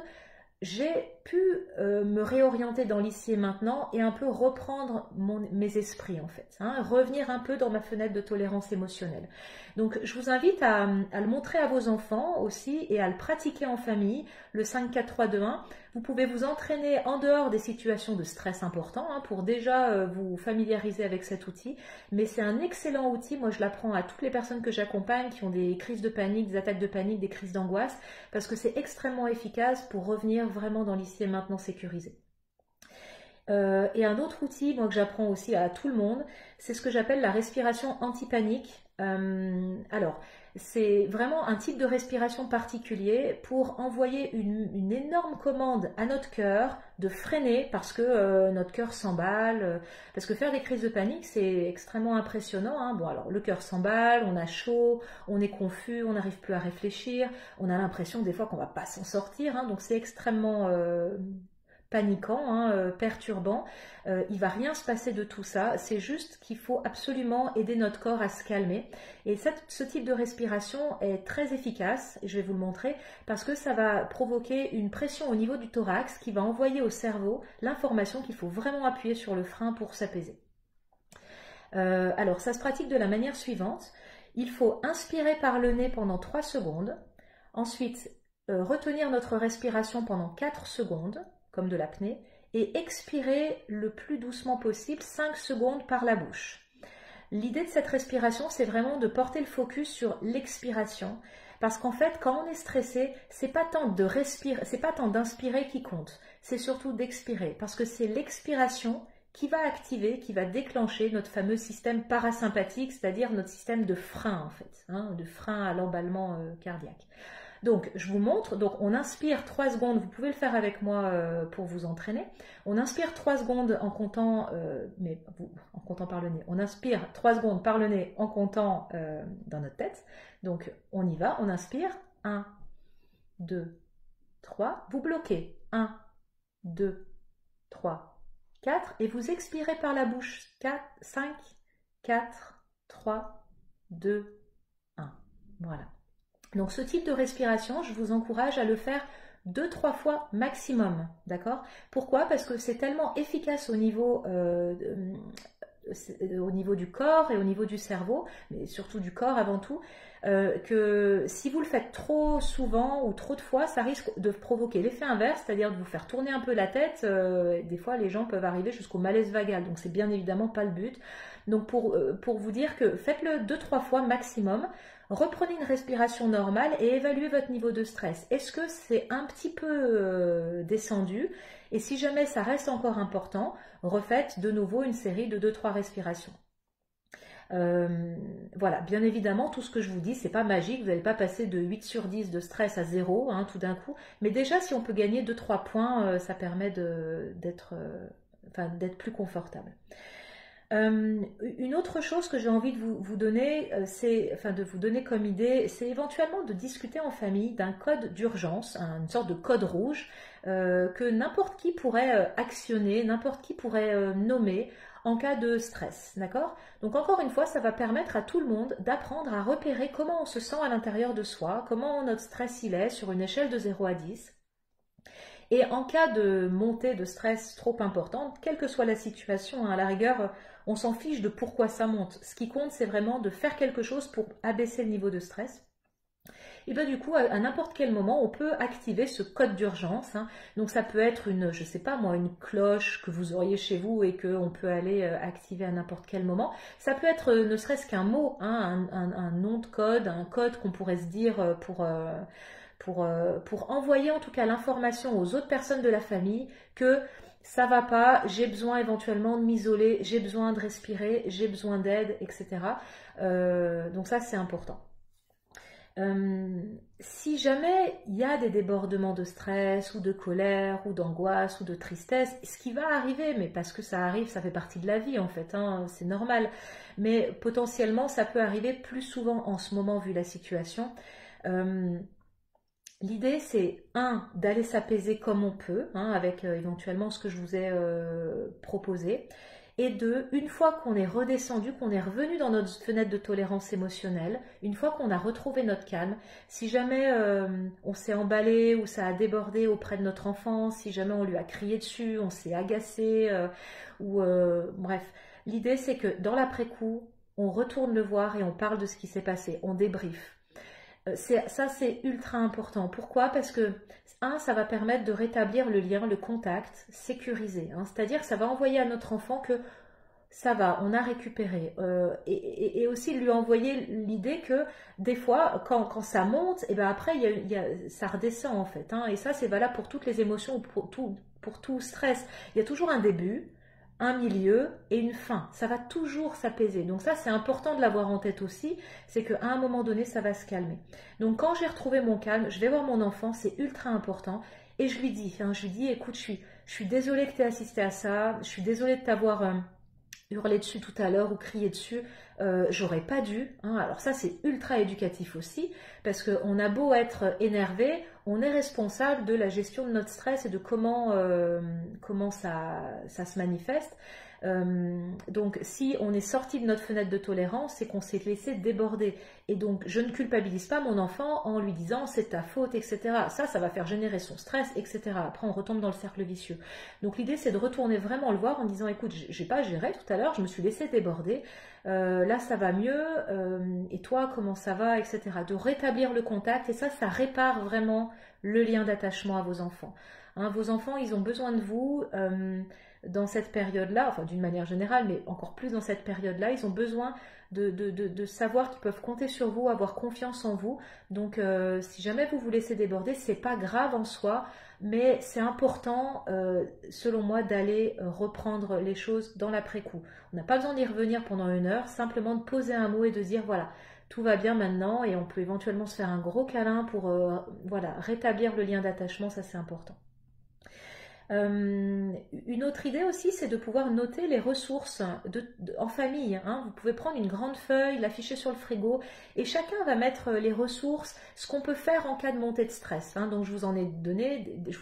j'ai pu me réorienter dans l'ici et maintenant et un peu reprendre mes esprits en fait, revenir un peu dans ma fenêtre de tolérance émotionnelle. Donc je vous invite à le montrer à vos enfants aussi et à le pratiquer en famille, le 5-4-3-2-1. Vous pouvez vous entraîner en dehors des situations de stress important pour déjà vous familiariser avec cet outil, mais c'est un excellent outil. Moi je l'apprends à toutes les personnes que j'accompagne qui ont des crises de panique, des attaques de panique, des crises d'angoisse, parce que c'est extrêmement efficace pour revenir vraiment dans l'ici et maintenant sécurisé. Et un autre outil moi, que j'apprends aussi à tout le monde, c'est ce que j'appelle la respiration anti-panique. Alors, c'est vraiment un type de respiration particulier pour envoyer une énorme commande à notre cœur de freiner parce que notre cœur s'emballe. Parce que faire des crises de panique, c'est extrêmement impressionnant. Bon, alors le cœur s'emballe, on a chaud, on est confus, on n'arrive plus à réfléchir, on a l'impression des fois qu'on va pas s'en sortir. Donc c'est extrêmement paniquant, perturbant. Il va rien se passer de tout ça, c'est juste qu'il faut absolument aider notre corps à se calmer. Et ce type de respiration est très efficace, et je vais vous le montrer, parce que ça va provoquer une pression au niveau du thorax qui va envoyer au cerveau l'information qu'il faut vraiment appuyer sur le frein pour s'apaiser. Alors ça se pratique de la manière suivante. Il faut inspirer par le nez pendant 3 secondes, ensuite retenir notre respiration pendant 4 secondes, comme de l'apnée, et expirez le plus doucement possible, 5 secondes par la bouche. L'idée de cette respiration, c'est vraiment de porter le focus sur l'expiration. Parce qu'en fait, quand on est stressé, c'est pas tant de respirer, c'est pas tant d'inspirer qui compte, c'est surtout d'expirer. Parce que c'est l'expiration qui va activer, qui va déclencher notre fameux système parasympathique, c'est-à-dire notre système de frein en fait, hein, de frein à l'emballement cardiaque. Donc, je vous montre, donc on inspire 3 secondes, vous pouvez le faire avec moi pour vous entraîner. On inspire 3 secondes en comptant, en comptant par le nez. On inspire 3 secondes par le nez en comptant dans notre tête. Donc, on y va, on inspire, 1, 2, 3. Vous bloquez, 1, 2, 3, 4. Et vous expirez par la bouche, 4, 5, 4, 3, 2, 1. Voilà. Donc ce type de respiration, je vous encourage à le faire 2-3 fois maximum, d'accord? Pourquoi? Parce que c'est tellement efficace au niveau du corps et au niveau du cerveau, mais surtout du corps avant tout, que si vous le faites trop souvent ou trop de fois, ça risque de provoquer l'effet inverse, c'est-à-dire de vous faire tourner un peu la tête. Des fois, les gens peuvent arriver jusqu'au malaise vagal, donc c'est bien évidemment pas le but. Donc pour vous dire que faites-le 2-3 fois maximum. Reprenez une respiration normale et évaluez votre niveau de stress. Est-ce que c'est un petit peu descendu? Et si jamais ça reste encore important, refaites de nouveau une série de 2-3 respirations. Voilà, bien évidemment, tout ce que je vous dis, c'est pas magique. Vous n'allez pas passer de 8 sur 10 de stress à 0 hein, tout d'un coup. Mais déjà, si on peut gagner 2-3 points, ça permet d'être plus confortable. Une autre chose que j'ai envie de vous donner, de vous donner comme idée, c'est éventuellement de discuter en famille d'un code d'urgence, une sorte de code rouge que n'importe qui pourrait actionner, n'importe qui pourrait nommer en cas de stress, d'accord? Donc encore une fois, ça va permettre à tout le monde d'apprendre à repérer comment on se sent à l'intérieur de soi, comment notre stress il est sur une échelle de 0 à 10. Et en cas de montée de stress trop importante, quelle que soit la situation, hein, à la rigueur, on s'en fiche de pourquoi ça monte. Ce qui compte, c'est vraiment de faire quelque chose pour abaisser le niveau de stress. Et bien du coup, à n'importe quel moment, on peut activer ce code d'urgence. Hein. Donc ça peut être je sais pas moi, une cloche que vous auriez chez vous et qu'on peut aller activer à n'importe quel moment. Ça peut être ne serait-ce qu'un mot, hein, un nom de code, un code qu'on pourrait se dire pour envoyer en tout cas l'information aux autres personnes de la famille que ça va pas, j'ai besoin éventuellement de m'isoler, j'ai besoin de respirer, j'ai besoin d'aide, etc. Donc ça c'est important. Si jamais il y a des débordements de stress ou de colère ou d'angoisse ou de tristesse, ce qui va arriver, mais parce que ça arrive, ça fait partie de la vie en fait, hein, c'est normal, mais potentiellement ça peut arriver plus souvent en ce moment vu la situation. L'idée, c'est, d'aller s'apaiser comme on peut, hein, avec éventuellement ce que je vous ai proposé. Et 2, une fois qu'on est redescendu, qu'on est revenu dans notre fenêtre de tolérance émotionnelle, une fois qu'on a retrouvé notre calme, si jamais on s'est emballé ou ça a débordé auprès de notre enfant, si jamais on lui a crié dessus, on s'est agacé, bref. L'idée, c'est que dans l'après-coup, on retourne le voir et on parle de ce qui s'est passé, on débriefe. Ça, c'est ultra important. Pourquoi? Parce que, ça va permettre de rétablir le lien, le contact sécurisé. Hein. C'est-à-dire que ça va envoyer à notre enfant que ça va, on a récupéré. Et aussi lui envoyer l'idée que des fois, quand ça monte, et ben après, ça redescend en fait. Hein. Et ça, c'est valable pour toutes les émotions, pour tout stress. Il y a toujours un début, un milieu et une fin. Ça va toujours s'apaiser. Donc ça, c'est important de l'avoir en tête aussi. C'est qu'à un moment donné, ça va se calmer. Donc quand j'ai retrouvé mon calme, je vais voir mon enfant, c'est ultra important. Et je lui dis, écoute, je suis désolée que tu aies assisté à ça. Je suis désolée de t'avoir hurlé dessus tout à l'heure ou crié dessus. J'aurais pas dû. Hein. Alors ça, c'est ultra éducatif aussi. Parce qu'on a beau être énervé, on est responsable de la gestion de notre stress et de comment ça se manifeste. Donc si on est sorti de notre fenêtre de tolérance, c'est qu'on s'est laissé déborder. Et donc je ne culpabilise pas mon enfant en lui disant c'est ta faute, etc. Ça va faire générer son stress, etc. Après on retombe dans le cercle vicieux. Donc l'idée c'est de retourner vraiment le voir en disant écoute, j'ai pas géré tout à l'heure, je me suis laissé déborder. Là ça va mieux, et toi comment ça va, etc. De rétablir le contact, et ça répare vraiment le lien d'attachement à vos enfants. Hein, vos enfants, ils ont besoin de vous dans cette période-là, enfin d'une manière générale, mais encore plus dans cette période-là, ils ont besoin de savoir qu'ils peuvent compter sur vous, avoir confiance en vous. Donc si jamais vous vous laissez déborder, c'est pas grave en soi, mais c'est important, selon moi, d'aller reprendre les choses dans l'après-coup. On n'a pas besoin d'y revenir pendant 1 heure, simplement de poser un mot et de dire voilà, tout va bien maintenant, et on peut éventuellement se faire un gros câlin pour voilà, rétablir le lien d'attachement, ça c'est important. Une autre idée aussi, c'est de pouvoir noter les ressources en famille. Hein. Vous pouvez prendre une grande feuille, l'afficher sur le frigo, et chacun va mettre les ressources, ce qu'on peut faire en cas de montée de stress. Hein. Donc je vous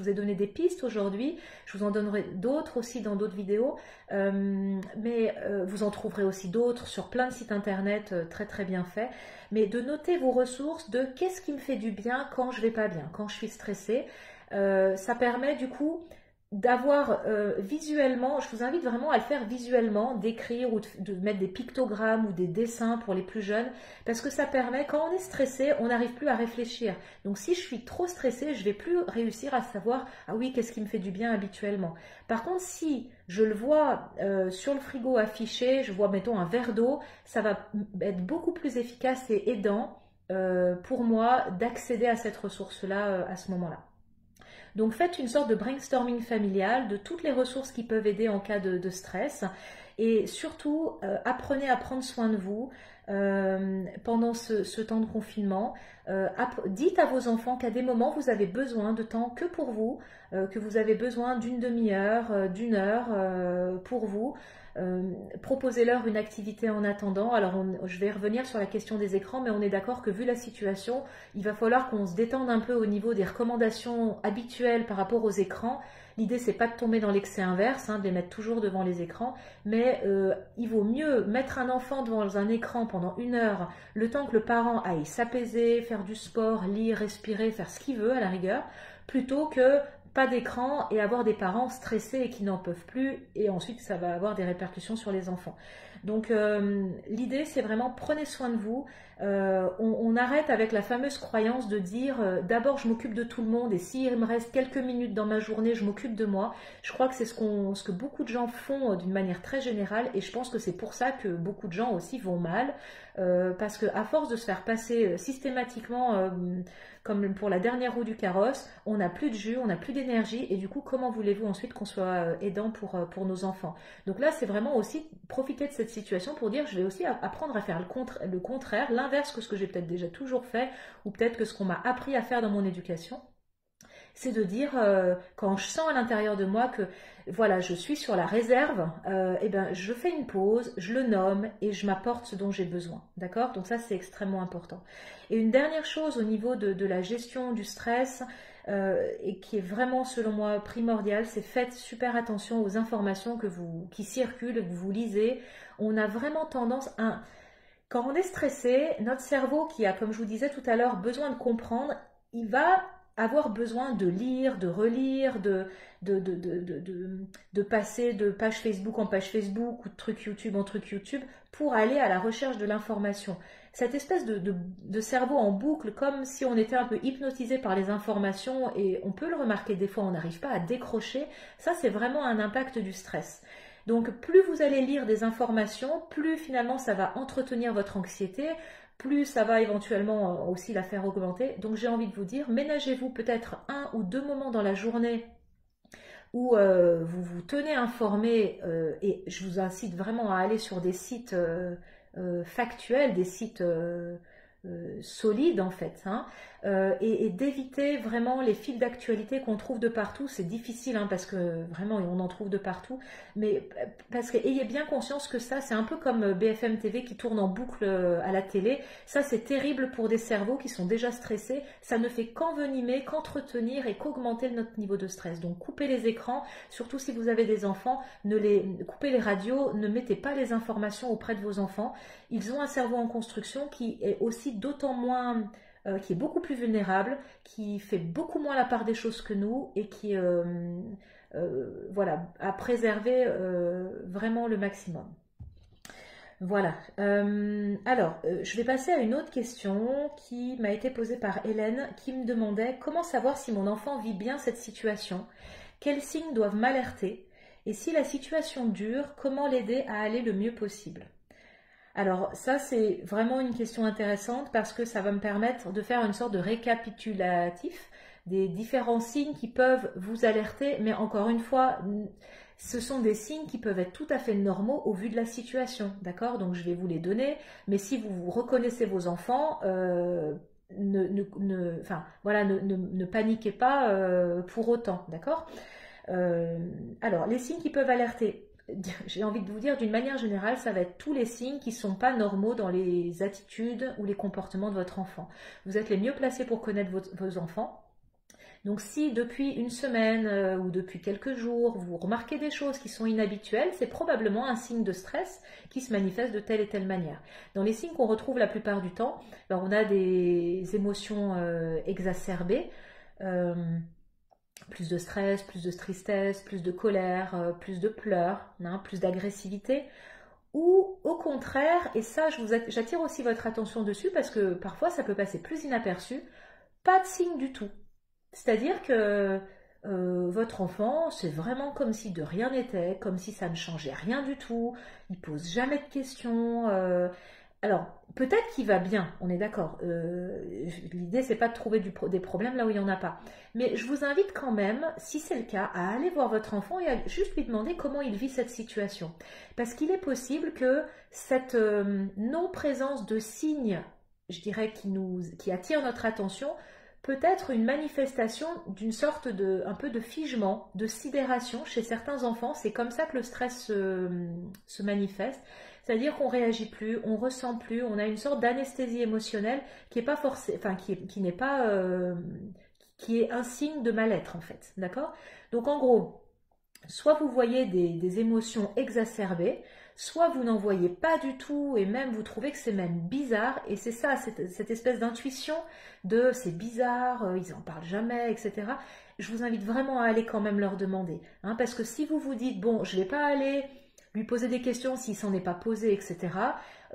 ai donné des pistes aujourd'hui, je vous en donnerai d'autres aussi dans d'autres vidéos, mais vous en trouverez aussi d'autres sur plein de sites internet très très bien faits. Mais de noter vos ressources, de qu'est-ce qui me fait du bien quand je vais pas bien, quand je suis stressée. Ça permet du coup d'avoir visuellement, je vous invite vraiment à le faire visuellement, d'écrire ou de mettre des pictogrammes ou des dessins pour les plus jeunes, parce que ça permet, quand on est stressé, on n'arrive plus à réfléchir. Donc si je suis trop stressée, je vais plus réussir à savoir, ah oui, qu'est-ce qui me fait du bien habituellement. Par contre, si je le vois sur le frigo affiché, je vois, mettons, un verre d'eau, ça va être beaucoup plus efficace et aidant pour moi d'accéder à cette ressource-là à ce moment-là. Donc faites une sorte de brainstorming familial de toutes les ressources qui peuvent aider en cas de stress, et surtout apprenez à prendre soin de vous pendant ce temps de confinement. Dites à vos enfants qu'à des moments vous avez besoin de temps que pour vous, que vous avez besoin d'une demi-heure, d'1 heure pour vous. Proposez-leur une activité en attendant. Alors je vais revenir sur la question des écrans, mais on est d'accord que vu la situation, il va falloir qu'on se détende un peu au niveau des recommandations habituelles par rapport aux écrans. L'idée, c'est pas de tomber dans l'excès inverse, hein, de les mettre toujours devant les écrans, mais il vaut mieux mettre un enfant devant un écran pendant 1 heure, le temps que le parent aille s'apaiser, faire du sport, lire, respirer, faire ce qu'il veut à la rigueur, plutôt que pas d'écran et avoir des parents stressés et qui n'en peuvent plus, et ensuite ça va avoir des répercussions sur les enfants. Donc l'idée, c'est vraiment prenez soin de vous. On arrête avec la fameuse croyance de dire d'abord je m'occupe de tout le monde et s'il me reste quelques minutes dans ma journée, je m'occupe de moi. Je crois que c'est ce que beaucoup de gens font d'une manière très générale, et je pense que c'est pour ça que beaucoup de gens aussi vont mal, parce qu'à force de se faire passer systématiquement comme pour la dernière roue du carrosse, on n'a plus de jus, on n'a plus d'énergie, et du coup comment voulez-vous ensuite qu'on soit aidant pour nos enfants? Donc là, c'est vraiment aussi profiter de cette situation pour dire je vais aussi apprendre à faire le contraire, l'inverse que ce que j'ai peut-être déjà toujours fait, ou peut-être que ce qu'on m'a appris à faire dans mon éducation. C'est de dire, quand je sens à l'intérieur de moi que voilà, je suis sur la réserve, eh ben, je fais une pause, je le nomme et je m'apporte ce dont j'ai besoin. D'accord? Donc ça, c'est extrêmement important. Et une dernière chose au niveau de la gestion du stress, et qui est vraiment, selon moi, primordial, c'est faites super attention aux informations qui circulent, que vous lisez. On a vraiment tendance à... Quand on est stressé, notre cerveau qui a, comme je vous disais tout à l'heure, besoin de comprendre, il va avoir besoin de lire, de relire, de passer de page Facebook en page Facebook ou de truc YouTube en truc YouTube pour aller à la recherche de l'information. Cette espèce de cerveau en boucle, comme si on était un peu hypnotisé par les informations, et on peut le remarquer des fois, on n'arrive pas à décrocher, ça c'est vraiment un impact du stress. Donc plus vous allez lire des informations, plus finalement ça va entretenir votre anxiété, plus ça va éventuellement aussi la faire augmenter. Donc j'ai envie de vous dire, ménagez-vous peut-être 1 ou 2 moments dans la journée où vous vous tenez informé, et je vous incite vraiment à aller sur des sites factuels, des sites solides en fait, hein, et d'éviter vraiment les fils d'actualité qu'on trouve de partout. C'est difficile, hein, parce que vraiment on en trouve de partout, mais parce que ayez bien conscience que ça c'est un peu comme BFM TV qui tourne en boucle à la télé. Ça c'est terrible pour des cerveaux qui sont déjà stressés, ça ne fait qu'envenimer, qu'entretenir et qu'augmenter notre niveau de stress. Donc coupez les écrans, surtout si vous avez des enfants, coupez les radios, ne mettez pas les informations auprès de vos enfants. Ils ont un cerveau en construction qui est aussi d'autant moins, qui est beaucoup plus vulnérable, qui fait beaucoup moins la part des choses que nous, et qui voilà, a préservé vraiment le maximum. Voilà. Je vais passer à une autre question qui m'a été posée par Hélène qui me demandait comment savoir si mon enfant vit bien cette situation, quels signes doivent m'alerter et si la situation dure, comment l'aider à aller le mieux possible. Alors ça c'est vraiment une question intéressante parce que ça va me permettre de faire une sorte de récapitulatif des différents signes qui peuvent vous alerter, mais encore une fois, ce sont des signes qui peuvent être tout à fait normaux au vu de la situation, d'accord? Donc je vais vous les donner, mais si vous reconnaissez vos enfants, ne paniquez pas pour autant, d'accord? Alors, les signes qui peuvent alerter, j'ai envie de vous dire d'une manière générale, ça va être tous les signes qui ne sont pas normaux dans les attitudes ou les comportements de votre enfant. Vous êtes les mieux placés pour connaître vos enfants. Donc si depuis une semaine ou depuis quelques jours, vous remarquez des choses qui sont inhabituelles, c'est probablement un signe de stress qui se manifeste de telle et telle manière. Dans les signes qu'on retrouve la plupart du temps, ben, on a des émotions exacerbées, plus de stress, plus de tristesse, plus de colère, plus de pleurs, hein, plus d'agressivité. Ou au contraire, et ça j'attire aussi votre attention dessus parce que parfois ça peut passer plus inaperçu, pas de signe du tout. C'est-à-dire que votre enfant, c'est vraiment comme si de rien n'était, comme si ça ne changeait rien du tout, il pose jamais de questions. Alors, peut-être qu'il va bien, on est d'accord. L'idée, c'est pas de trouver des problèmes là où il n'y en a pas. Mais je vous invite quand même, si c'est le cas, à aller voir votre enfant et à juste lui demander comment il vit cette situation. Parce qu'il est possible que cette non-présence de signes, je dirais, qui attire notre attention, peut être une manifestation d'une sorte un peu de figement, de sidération chez certains enfants. C'est comme ça que le stress se manifeste. C'est-à-dire qu'on réagit plus, on ressent plus, on a une sorte d'anesthésie émotionnelle qui est pas forcée, enfin qui n'est pas, qui est un signe de mal-être en fait, d'accord? Donc en gros, soit vous voyez des émotions exacerbées, soit vous n'en voyez pas du tout et même vous trouvez que c'est même bizarre. Et c'est ça, cette espèce d'intuition de c'est bizarre, ils n'en parlent jamais, etc. Je vous invite vraiment à aller quand même leur demander. Hein, parce que si vous vous dites, bon, je ne vais pas aller lui poser des questions s'il s'en est pas posé, etc.,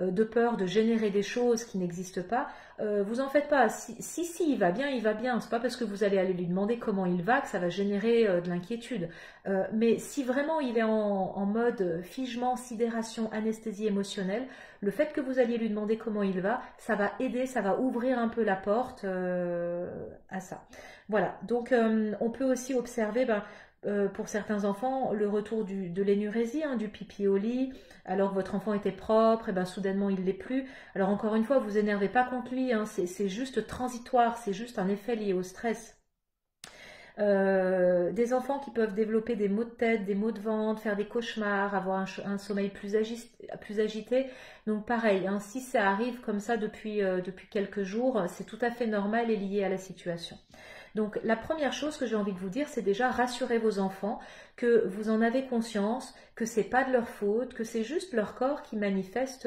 de peur de générer des choses qui n'existent pas, vous en faites pas. Si, il va bien, il va bien. C'est pas parce que vous allez aller lui demander comment il va que ça va générer de l'inquiétude. Mais si vraiment il est en mode figement, sidération, anesthésie émotionnelle, le fait que vous alliez lui demander comment il va, ça va aider, ça va ouvrir un peu la porte à ça. Voilà, donc on peut aussi observer pour certains enfants le retour de l'énurésie, hein, du pipi au lit, alors que votre enfant était propre, et ben soudainement il l'est plus. Alors encore une fois, vous énervez pas contre lui, hein, c'est juste transitoire, c'est juste un effet lié au stress. Des enfants qui peuvent développer des maux de tête, des maux de ventre, faire des cauchemars, avoir un sommeil plus agité. Donc pareil, hein, si ça arrive comme ça depuis quelques jours, c'est tout à fait normal et lié à la situation. Donc la première chose que j'ai envie de vous dire, c'est déjà rassurer vos enfants que vous en avez conscience, que c'est pas de leur faute, que c'est juste leur corps qui manifeste,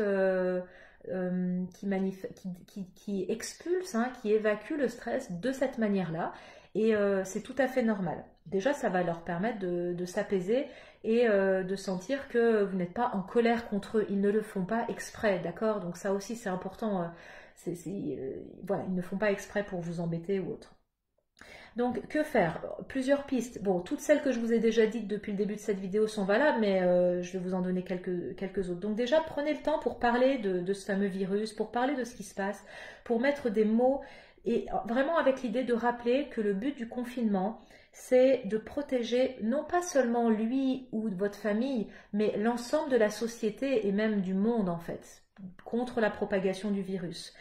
qui expulse, hein, qui évacue le stress de cette manière-là. Et c'est tout à fait normal. Déjà, ça va leur permettre de s'apaiser et de sentir que vous n'êtes pas en colère contre eux. Ils ne le font pas exprès, d'accord? Donc ça aussi, c'est important. Voilà, ils ne font pas exprès pour vous embêter ou autre. Donc, que faire? Plusieurs pistes. Bon, toutes celles que je vous ai déjà dites depuis le début de cette vidéo sont valables, mais je vais vous en donner quelques autres. Donc déjà, prenez le temps pour parler de ce fameux virus, pour parler de ce qui se passe, pour mettre des mots, et vraiment avec l'idée de rappeler que le but du confinement, c'est de protéger non pas seulement lui ou votre famille, mais l'ensemble de la société et même du monde en fait, contre la propagation du virus.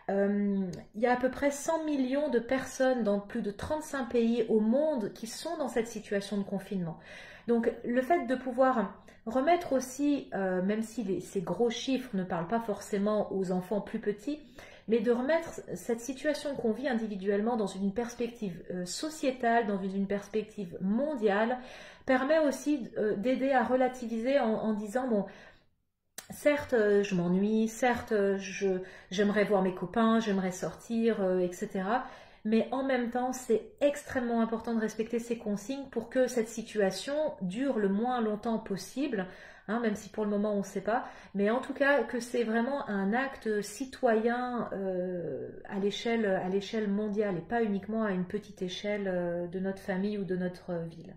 Il y a à peu près 100 millions de personnes dans plus de 35 pays au monde qui sont dans cette situation de confinement. Donc le fait de pouvoir remettre aussi, même si ces gros chiffres ne parlent pas forcément aux enfants plus petits, mais de remettre cette situation qu'on vit individuellement dans une perspective sociétale, dans une perspective mondiale, permet aussi d'aider à relativiser en disant, bon, certes, je m'ennuie, certes, j'aimerais voir mes copains, j'aimerais sortir, etc. mais en même temps, c'est extrêmement important de respecter ces consignes pour que cette situation dure le moins longtemps possible, hein, même si pour le moment on ne sait pas, mais en tout cas que c'est vraiment un acte citoyen à l'échelle mondiale et pas uniquement à une petite échelle de notre famille ou de notre ville.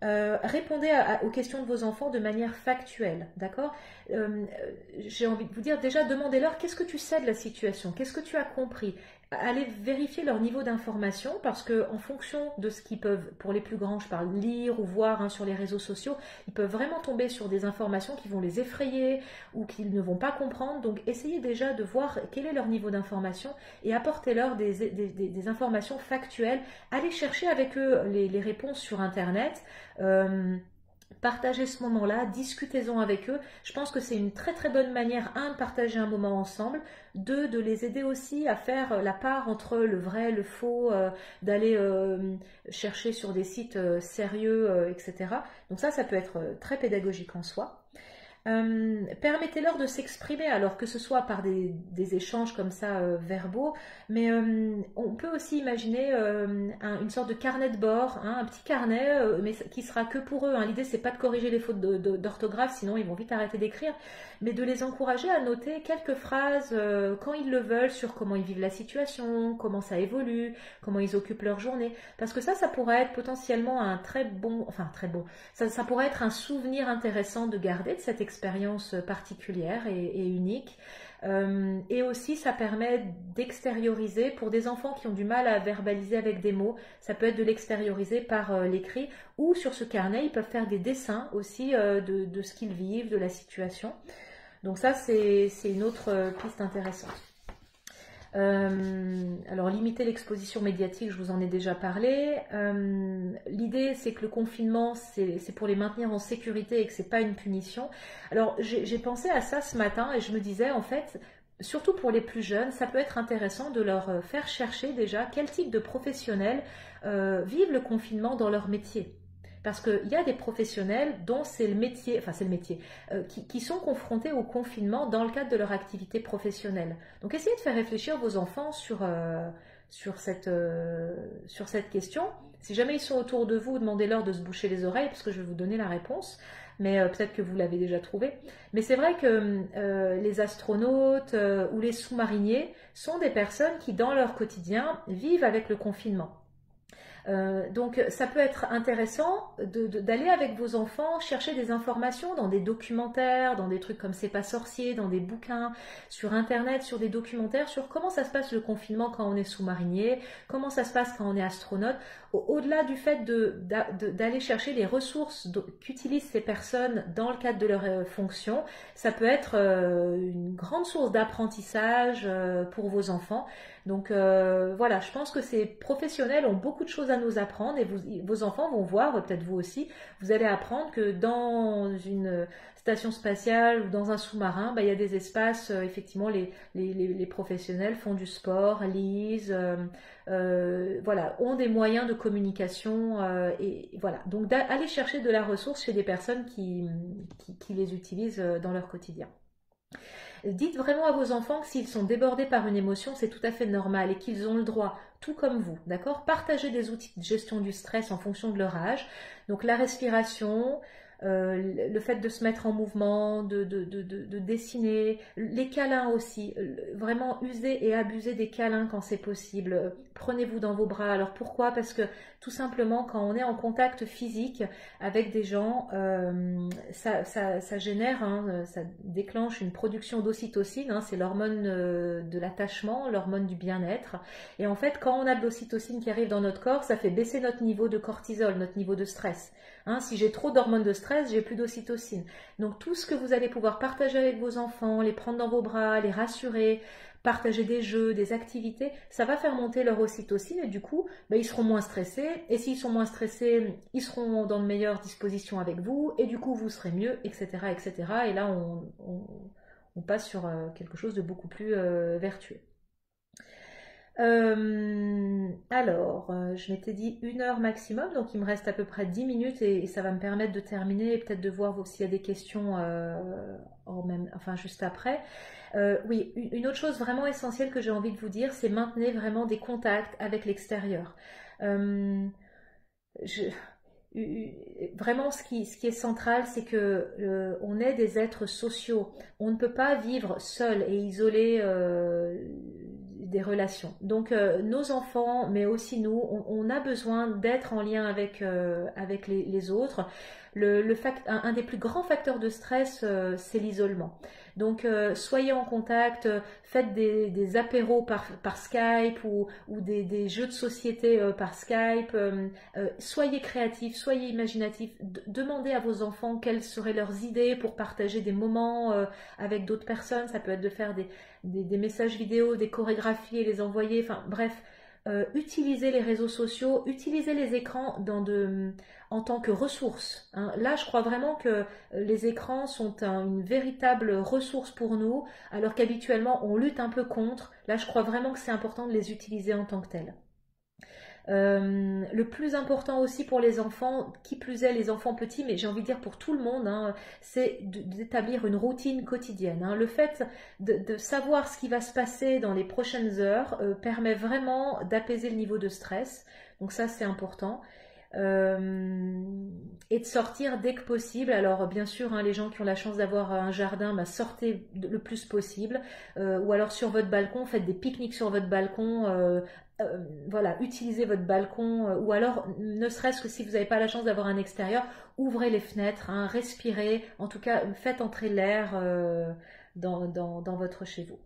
Répondez aux questions de vos enfants de manière factuelle, d'accord? J'ai envie de vous dire, déjà, demandez-leur qu'est-ce que tu sais de la situation, qu'est-ce que tu as compris. Allez vérifier leur niveau d'information parce que en fonction de ce qu'ils peuvent, pour les plus grands, je parle lire ou voir hein, sur les réseaux sociaux, ils peuvent vraiment tomber sur des informations qui vont les effrayer ou qu'ils ne vont pas comprendre. Donc, essayez déjà de voir quel est leur niveau d'information et apportez-leur des informations factuelles. Allez chercher avec eux les réponses sur Internet. Partagez ce moment-là, discutez-en avec eux. Je pense que c'est une très très bonne manière, un, de partager un moment ensemble, deux, de les aider aussi à faire la part entre le vrai, le faux, d'aller chercher sur des sites sérieux, etc. Donc ça peut être très pédagogique en soi. Permettez-leur de s'exprimer, alors que ce soit par des échanges comme ça verbaux, mais on peut aussi imaginer une sorte de carnet de bord, hein, un petit carnet, mais qui sera que pour eux. Hein. L'idée, c'est pas de corriger les fautes d'orthographe, sinon ils vont vite arrêter d'écrire, mais de les encourager à noter quelques phrases quand ils le veulent sur comment ils vivent la situation, comment ça évolue, comment ils occupent leur journée, parce que ça pourrait être potentiellement un très bon, ça pourrait être un souvenir intéressant de garder de cette expérience particulière et unique. Et aussi, ça permet d'extérioriser pour des enfants qui ont du mal à verbaliser avec des mots. Ça peut être de l'extérioriser par l'écrit ou sur ce carnet, ils peuvent faire des dessins aussi de ce qu'ils vivent, de la situation. Donc ça, c'est une autre piste intéressante. Alors limiter l'exposition médiatique, je vous en ai déjà parlé. L'idée c'est que le confinement c'est pour les maintenir en sécurité et que c'est pas une punition. Alors j'ai pensé à ça ce matin et je me disais en fait, surtout pour les plus jeunes, ça peut être intéressant de leur faire chercher déjà quel type de professionnels vivent le confinement dans leur métier. Parce qu'il y a des professionnels dont c'est le métier, qui sont confrontés au confinement dans le cadre de leur activité professionnelle. Donc essayez de faire réfléchir vos enfants sur cette question. Si jamais ils sont autour de vous, demandez-leur de se boucher les oreilles parce que je vais vous donner la réponse. Mais peut-être que vous l'avez déjà trouvé. Mais c'est vrai que les astronautes ou les sous-mariniers sont des personnes qui, dans leur quotidien, vivent avec le confinement. Donc ça peut être intéressant d'aller avec vos enfants chercher des informations dans des documentaires, dans des trucs comme C'est pas sorcier, dans des bouquins, sur internet, sur des documentaires, sur comment ça se passe le confinement quand on est sous-marinier, comment ça se passe quand on est astronaute, au-delà du fait d'aller chercher les ressources qu'utilisent ces personnes dans le cadre de leur fonction. Ça peut être une grande source d'apprentissage pour vos enfants. Donc voilà, je pense que ces professionnels ont beaucoup de choses à nous apprendre et vos enfants vont voir, peut-être vous aussi, vous allez apprendre que dans une station spatiale ou dans un sous-marin, il y a des espaces, effectivement, les professionnels font du sport, lisent, voilà, ont des moyens de communication et voilà. Donc aller chercher de la ressource chez des personnes qui les utilisent dans leur quotidien. Dites vraiment à vos enfants que s'ils sont débordés par une émotion, c'est tout à fait normal et qu'ils ont le droit, tout comme vous, d'accord? Partagez des outils de gestion du stress en fonction de leur âge. Donc la respiration, le fait de se mettre en mouvement, de dessiner, les câlins aussi, vraiment user et abuser des câlins quand c'est possible. Prenez-vous dans vos bras. Alors pourquoi? Parce que tout simplement quand on est en contact physique avec des gens, ça génère, hein, ça déclenche une production d'ocytocine, hein, c'est l'hormone de l'attachement, l'hormone du bien-être. Et en fait, quand on a de l'ocytocine qui arrive dans notre corps, ça fait baisser notre niveau de cortisol, notre niveau de stress. Hein, si j'ai trop d'hormones de stress, j'ai plus d'ocytocine. Donc tout ce que vous allez pouvoir partager avec vos enfants, les prendre dans vos bras, les rassurer, partager des jeux, des activités, ça va faire monter leur ocytocine et du coup, ils seront moins stressés. Et s'ils sont moins stressés, ils seront dans de meilleures dispositions avec vous et du coup, vous serez mieux, etc. etc. Et là, on passe sur quelque chose de beaucoup plus vertueux. Je m'étais dit 1 heure maximum, donc il me reste à peu près 10 minutes et ça va me permettre de terminer et peut-être de voir s'il y a des questions enfin, juste après. Oui, une autre chose vraiment essentielle que j'ai envie de vous dire, c'est maintenez vraiment des contacts avec l'extérieur. Euh, je- Vraiment, ce qui est central, c'est que on est des êtres sociaux. On ne peut pas vivre seul et isolé des relations. Donc, nos enfants, mais aussi nous, on a besoin d'être en lien avec les autres. Un des plus grands facteurs de stress, c'est l'isolement. Donc, soyez en contact, faites des apéros par Skype ou des jeux de société par Skype. Soyez créatifs, soyez imaginatifs, demandez à vos enfants quelles seraient leurs idées pour partager des moments avec d'autres personnes. Ça peut être de faire des messages vidéo, des chorégraphies et les envoyer. Enfin bref, utilisez les réseaux sociaux, utilisez les écrans en tant que ressources, hein. Là, je crois vraiment que les écrans sont une véritable ressource pour nous, alors qu'habituellement on lutte un peu contre. Là, je crois vraiment que c'est important de les utiliser en tant que tels. Le plus important aussi pour les enfants, qui plus est les enfants petits, mais j'ai envie de dire pour tout le monde, hein, c'est d'établir une routine quotidienne, hein. Le fait de savoir ce qui va se passer dans les prochaines heures permet vraiment d'apaiser le niveau de stress. Donc ça, c'est important. Et de sortir dès que possible. Alors bien sûr, hein, les gens qui ont la chance d'avoir un jardin, bah, sortez le plus possible. Ou alors sur votre balcon, faites des pique-niques sur votre balcon. Voilà, utilisez votre balcon. Ou alors, ne serait-ce que si vous n'avez pas la chance d'avoir un extérieur, ouvrez les fenêtres, hein, respirez. En tout cas, faites entrer l'air dans votre chez vous.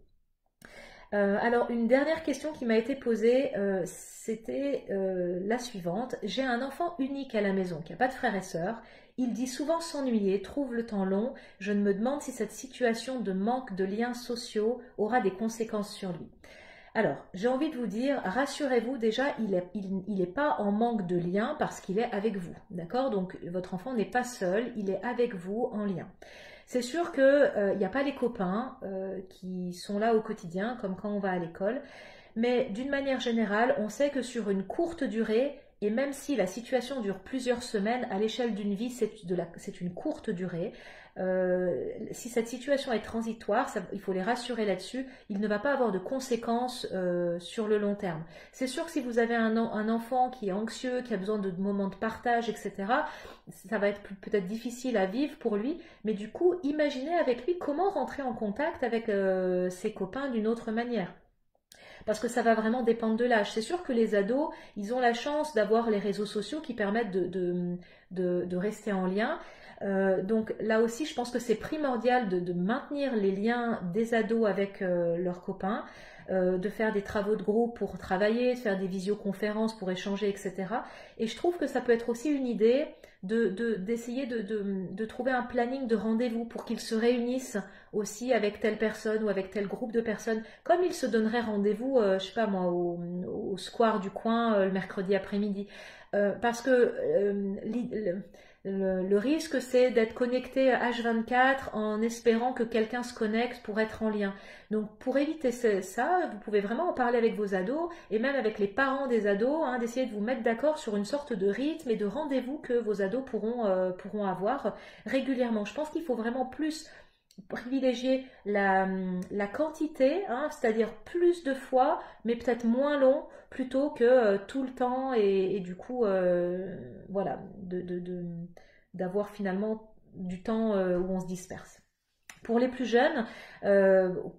Alors, une dernière question qui m'a été posée, c'était la suivante. J'ai un enfant unique à la maison qui n'a pas de frères et sœurs. Il dit souvent s'ennuyer, trouve le temps long. Je me demande si cette situation de manque de liens sociaux aura des conséquences sur lui. Alors, j'ai envie de vous dire, rassurez-vous, déjà, il est pas en manque de lien parce qu'il est avec vous. D'accord? Donc, votre enfant n'est pas seul, il est avec vous en lien. C'est sûr qu'il n'y a pas les copains qui sont là au quotidien, comme quand on va à l'école, mais d'une manière générale, on sait que sur une courte durée, et même si la situation dure plusieurs semaines, à l'échelle d'une vie, c'est une courte durée. Si cette situation est transitoire, il faut les rassurer là-dessus, il ne va pas avoir de conséquences sur le long terme. C'est sûr que si vous avez un enfant qui est anxieux, qui a besoin de moments de partage, etc., ça va être peut-être difficile à vivre pour lui, mais du coup, imaginez avec lui comment rentrer en contact avec ses copains d'une autre manière. Parce que ça va vraiment dépendre de l'âge. C'est sûr que les ados, ils ont la chance d'avoir les réseaux sociaux qui permettent de rester en lien. Donc là aussi, je pense que c'est primordial de maintenir les liens des ados avec leurs copains, de faire des travaux de groupe pour travailler, de faire des visioconférences pour échanger, etc. Et je trouve que ça peut être aussi une idée d'essayer de trouver un planning de rendez-vous pour qu'ils se réunissent aussi avec telle personne ou avec tel groupe de personnes, comme ils se donneraient rendez-vous, je sais pas moi, au square du coin le mercredi après-midi. Parce que le risque, c'est d'être connecté H24 en espérant que quelqu'un se connecte pour être en lien. Donc, pour éviter ça, vous pouvez vraiment en parler avec vos ados et même avec les parents des ados, hein, d'essayer de vous mettre d'accord sur une sorte de rythme et de rendez-vous que vos ados pourront avoir régulièrement. Je pense qu'il faut vraiment plus privilégier la quantité, hein, c'est-à-dire plus de fois, mais peut-être moins long, plutôt que tout le temps et du coup, voilà, d'avoir finalement du temps où on se disperse. Pour les plus jeunes,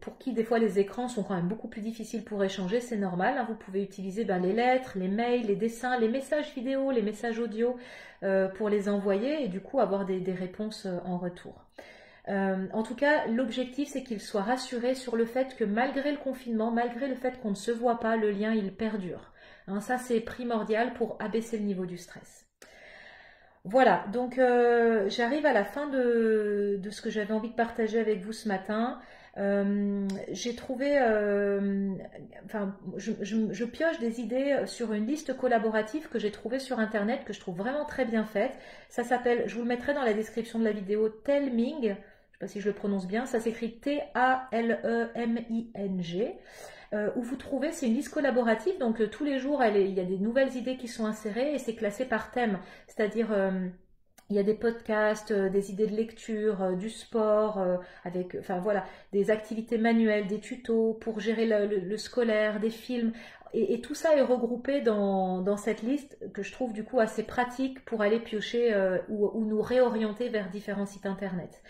pour qui des fois les écrans sont quand même beaucoup plus difficiles pour échanger, c'est normal, hein, vous pouvez utiliser les lettres, les mails, les dessins, les messages vidéo, les messages audio pour les envoyer et du coup avoir des réponses en retour. En tout cas, l'objectif, c'est qu'il soit rassuré sur le fait que malgré le confinement, malgré le fait qu'on ne se voit pas, le lien, il perdure. Hein, ça, c'est primordial pour abaisser le niveau du stress. Voilà, donc j'arrive à la fin de ce que j'avais envie de partager avec vous ce matin. J'ai trouvé, enfin, je pioche des idées sur une liste collaborative que j'ai trouvée sur Internet, que je trouve vraiment très bien faite. Ça s'appelle, je vous le mettrai dans la description de la vidéo, Telming. Je ne sais pas si je le prononce bien, ça s'écrit T-A-L-E-M-I-N-G. où vous trouvez, c'est une liste collaborative, donc tous les jours, il y a des nouvelles idées qui sont insérées et c'est classé par thème, c'est-à-dire il y a des podcasts, des idées de lecture, du sport, avec, enfin voilà, des activités manuelles, des tutos pour gérer le scolaire, des films. Et tout ça est regroupé dans cette liste que je trouve du coup assez pratique pour aller piocher ou nous réorienter vers différents sites internet.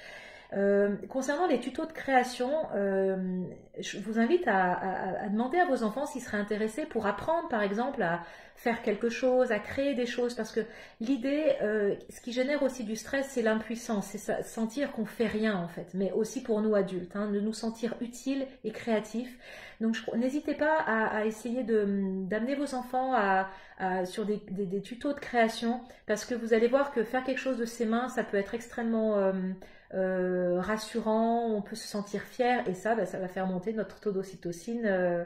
Concernant les tutos de création, je vous invite à demander à vos enfants s'ils seraient intéressés pour apprendre par exemple à faire quelque chose, à créer des choses, parce que l'idée, ce qui génère aussi du stress, c'est l'impuissance, c'est sentir qu'on fait rien en fait, mais aussi pour nous adultes, hein, de nous sentir utiles et créatifs. Donc n'hésitez pas à essayer d'amener vos enfants sur des tutos de création, parce que vous allez voir que faire quelque chose de ses mains, ça peut être extrêmement rassurant, on peut se sentir fier et ça, ça va faire monter notre taux d'ocytocine.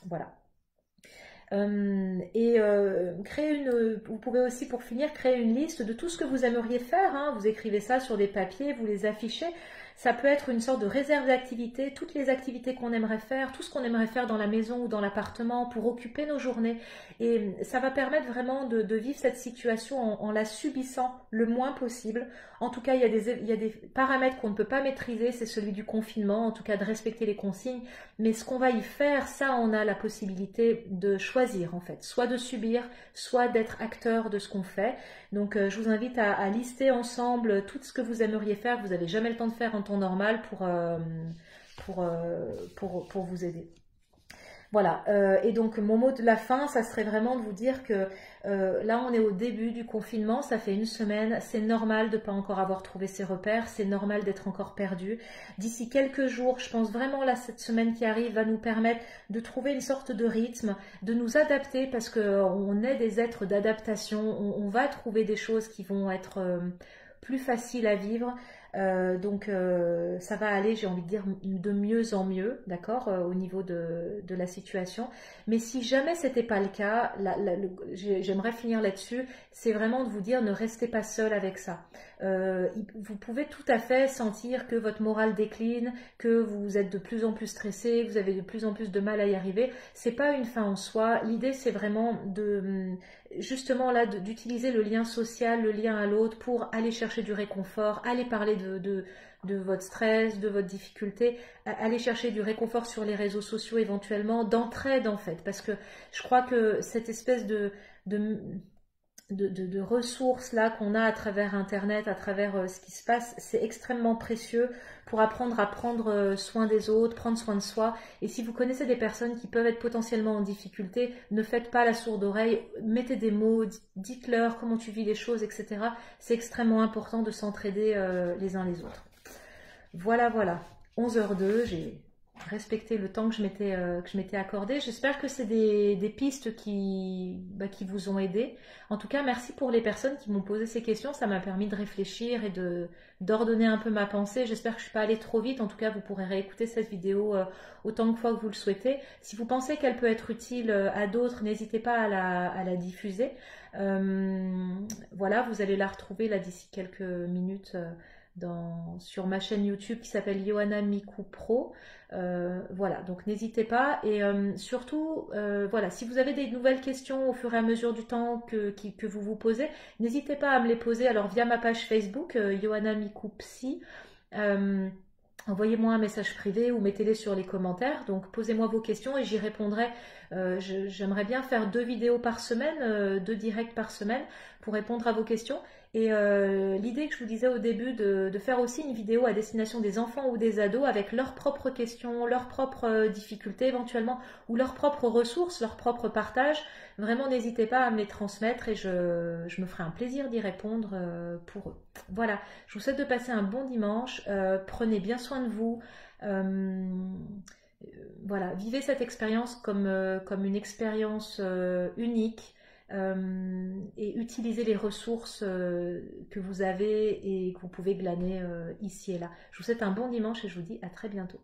Voilà. Vous pouvez aussi pour finir créer une liste de tout ce que vous aimeriez faire, hein. Vous écrivez ça sur des papiers, vous les affichez. Ça peut être une sorte de réserve d'activités, toutes les activités qu'on aimerait faire, tout ce qu'on aimerait faire dans la maison ou dans l'appartement pour occuper nos journées. Et ça va permettre vraiment de vivre cette situation en la subissant le moins possible. En tout cas, il y a des paramètres qu'on ne peut pas maîtriser, c'est celui du confinement, en tout cas de respecter les consignes. Mais ce qu'on va y faire, ça, on a la possibilité de choisir en fait, soit de subir, soit d'être acteur de ce qu'on fait. Donc je vous invite à lister ensemble tout ce que vous aimeriez faire, que vous n'avez jamais le temps de faire en temps normal pour vous aider. Voilà, et donc mon mot de la fin, ça serait vraiment de vous dire que là on est au début du confinement, ça fait une semaine, c'est normal de ne pas encore avoir trouvé ses repères, c'est normal d'être encore perdu. D'ici quelques jours, je pense vraiment là cette semaine qui arrive va nous permettre de trouver une sorte de rythme, de nous adapter parce qu'on est des êtres d'adaptation, on va trouver des choses qui vont être plus faciles à vivre. Donc ça va aller, j'ai envie de dire, de mieux en mieux, d'accord, au niveau de la situation. Mais si jamais c'était pas le cas, j'aimerais finir là-dessus, c'est vraiment de vous dire ne restez pas seul avec ça. Vous pouvez tout à fait sentir que votre morale décline, que vous êtes de plus en plus stressé, que vous avez de plus en plus de mal à y arriver. C'est pas une fin en soi. L'idée c'est vraiment justement là d'utiliser le lien social, le lien à l'autre pour aller chercher du réconfort, aller parler de votre stress, de votre difficulté, aller chercher du réconfort sur les réseaux sociaux éventuellement, d'entraide en fait, parce que je crois que cette espèce de ressources là qu'on a à travers Internet, à travers ce qui se passe, c'est extrêmement précieux pour apprendre à prendre soin des autres, prendre soin de soi. Et si vous connaissez des personnes qui peuvent être potentiellement en difficulté, ne faites pas la sourde oreille, mettez des mots, dites-leur comment tu vis les choses, etc. C'est extrêmement important de s'entraider les uns les autres. Voilà, voilà. 11h02, j'ai respecté le temps que je m'étais accordé. J'espère que c'est des pistes qui vous ont aidé. En tout cas, merci pour les personnes qui m'ont posé ces questions. Ça m'a permis de réfléchir et d'ordonner un peu ma pensée. J'espère que je ne suis pas allée trop vite. En tout cas, vous pourrez réécouter cette vidéo autant de fois que vous le souhaitez. Si vous pensez qu'elle peut être utile à d'autres, n'hésitez pas à la diffuser. Voilà, vous allez la retrouver là d'ici quelques minutes sur ma chaîne YouTube qui s'appelle Ioana Mikou Pro. Voilà, donc n'hésitez pas et surtout, voilà, si vous avez des nouvelles questions au fur et à mesure du temps que vous vous posez, n'hésitez pas à me les poser alors via ma page Facebook Ioana Mikou Psy. Envoyez-moi un message privé ou mettez-les sur les commentaires. Donc posez-moi vos questions et j'y répondrai. J'aimerais bien faire 2 vidéos par semaine, 2 directs par semaine pour répondre à vos questions. Et l'idée que je vous disais au début de faire aussi une vidéo à destination des enfants ou des ados avec leurs propres questions, leurs propres difficultés éventuellement ou leurs propres ressources, leurs propres partages. Vraiment n'hésitez pas à me les transmettre et je me ferai un plaisir d'y répondre pour eux. Voilà, je vous souhaite de passer un bon dimanche. Prenez bien soin de vous. Voilà, vivez cette expérience comme une expérience unique. Et utilisez les ressources que vous avez et que vous pouvez glaner ici et là. Je vous souhaite un bon dimanche et je vous dis à très bientôt.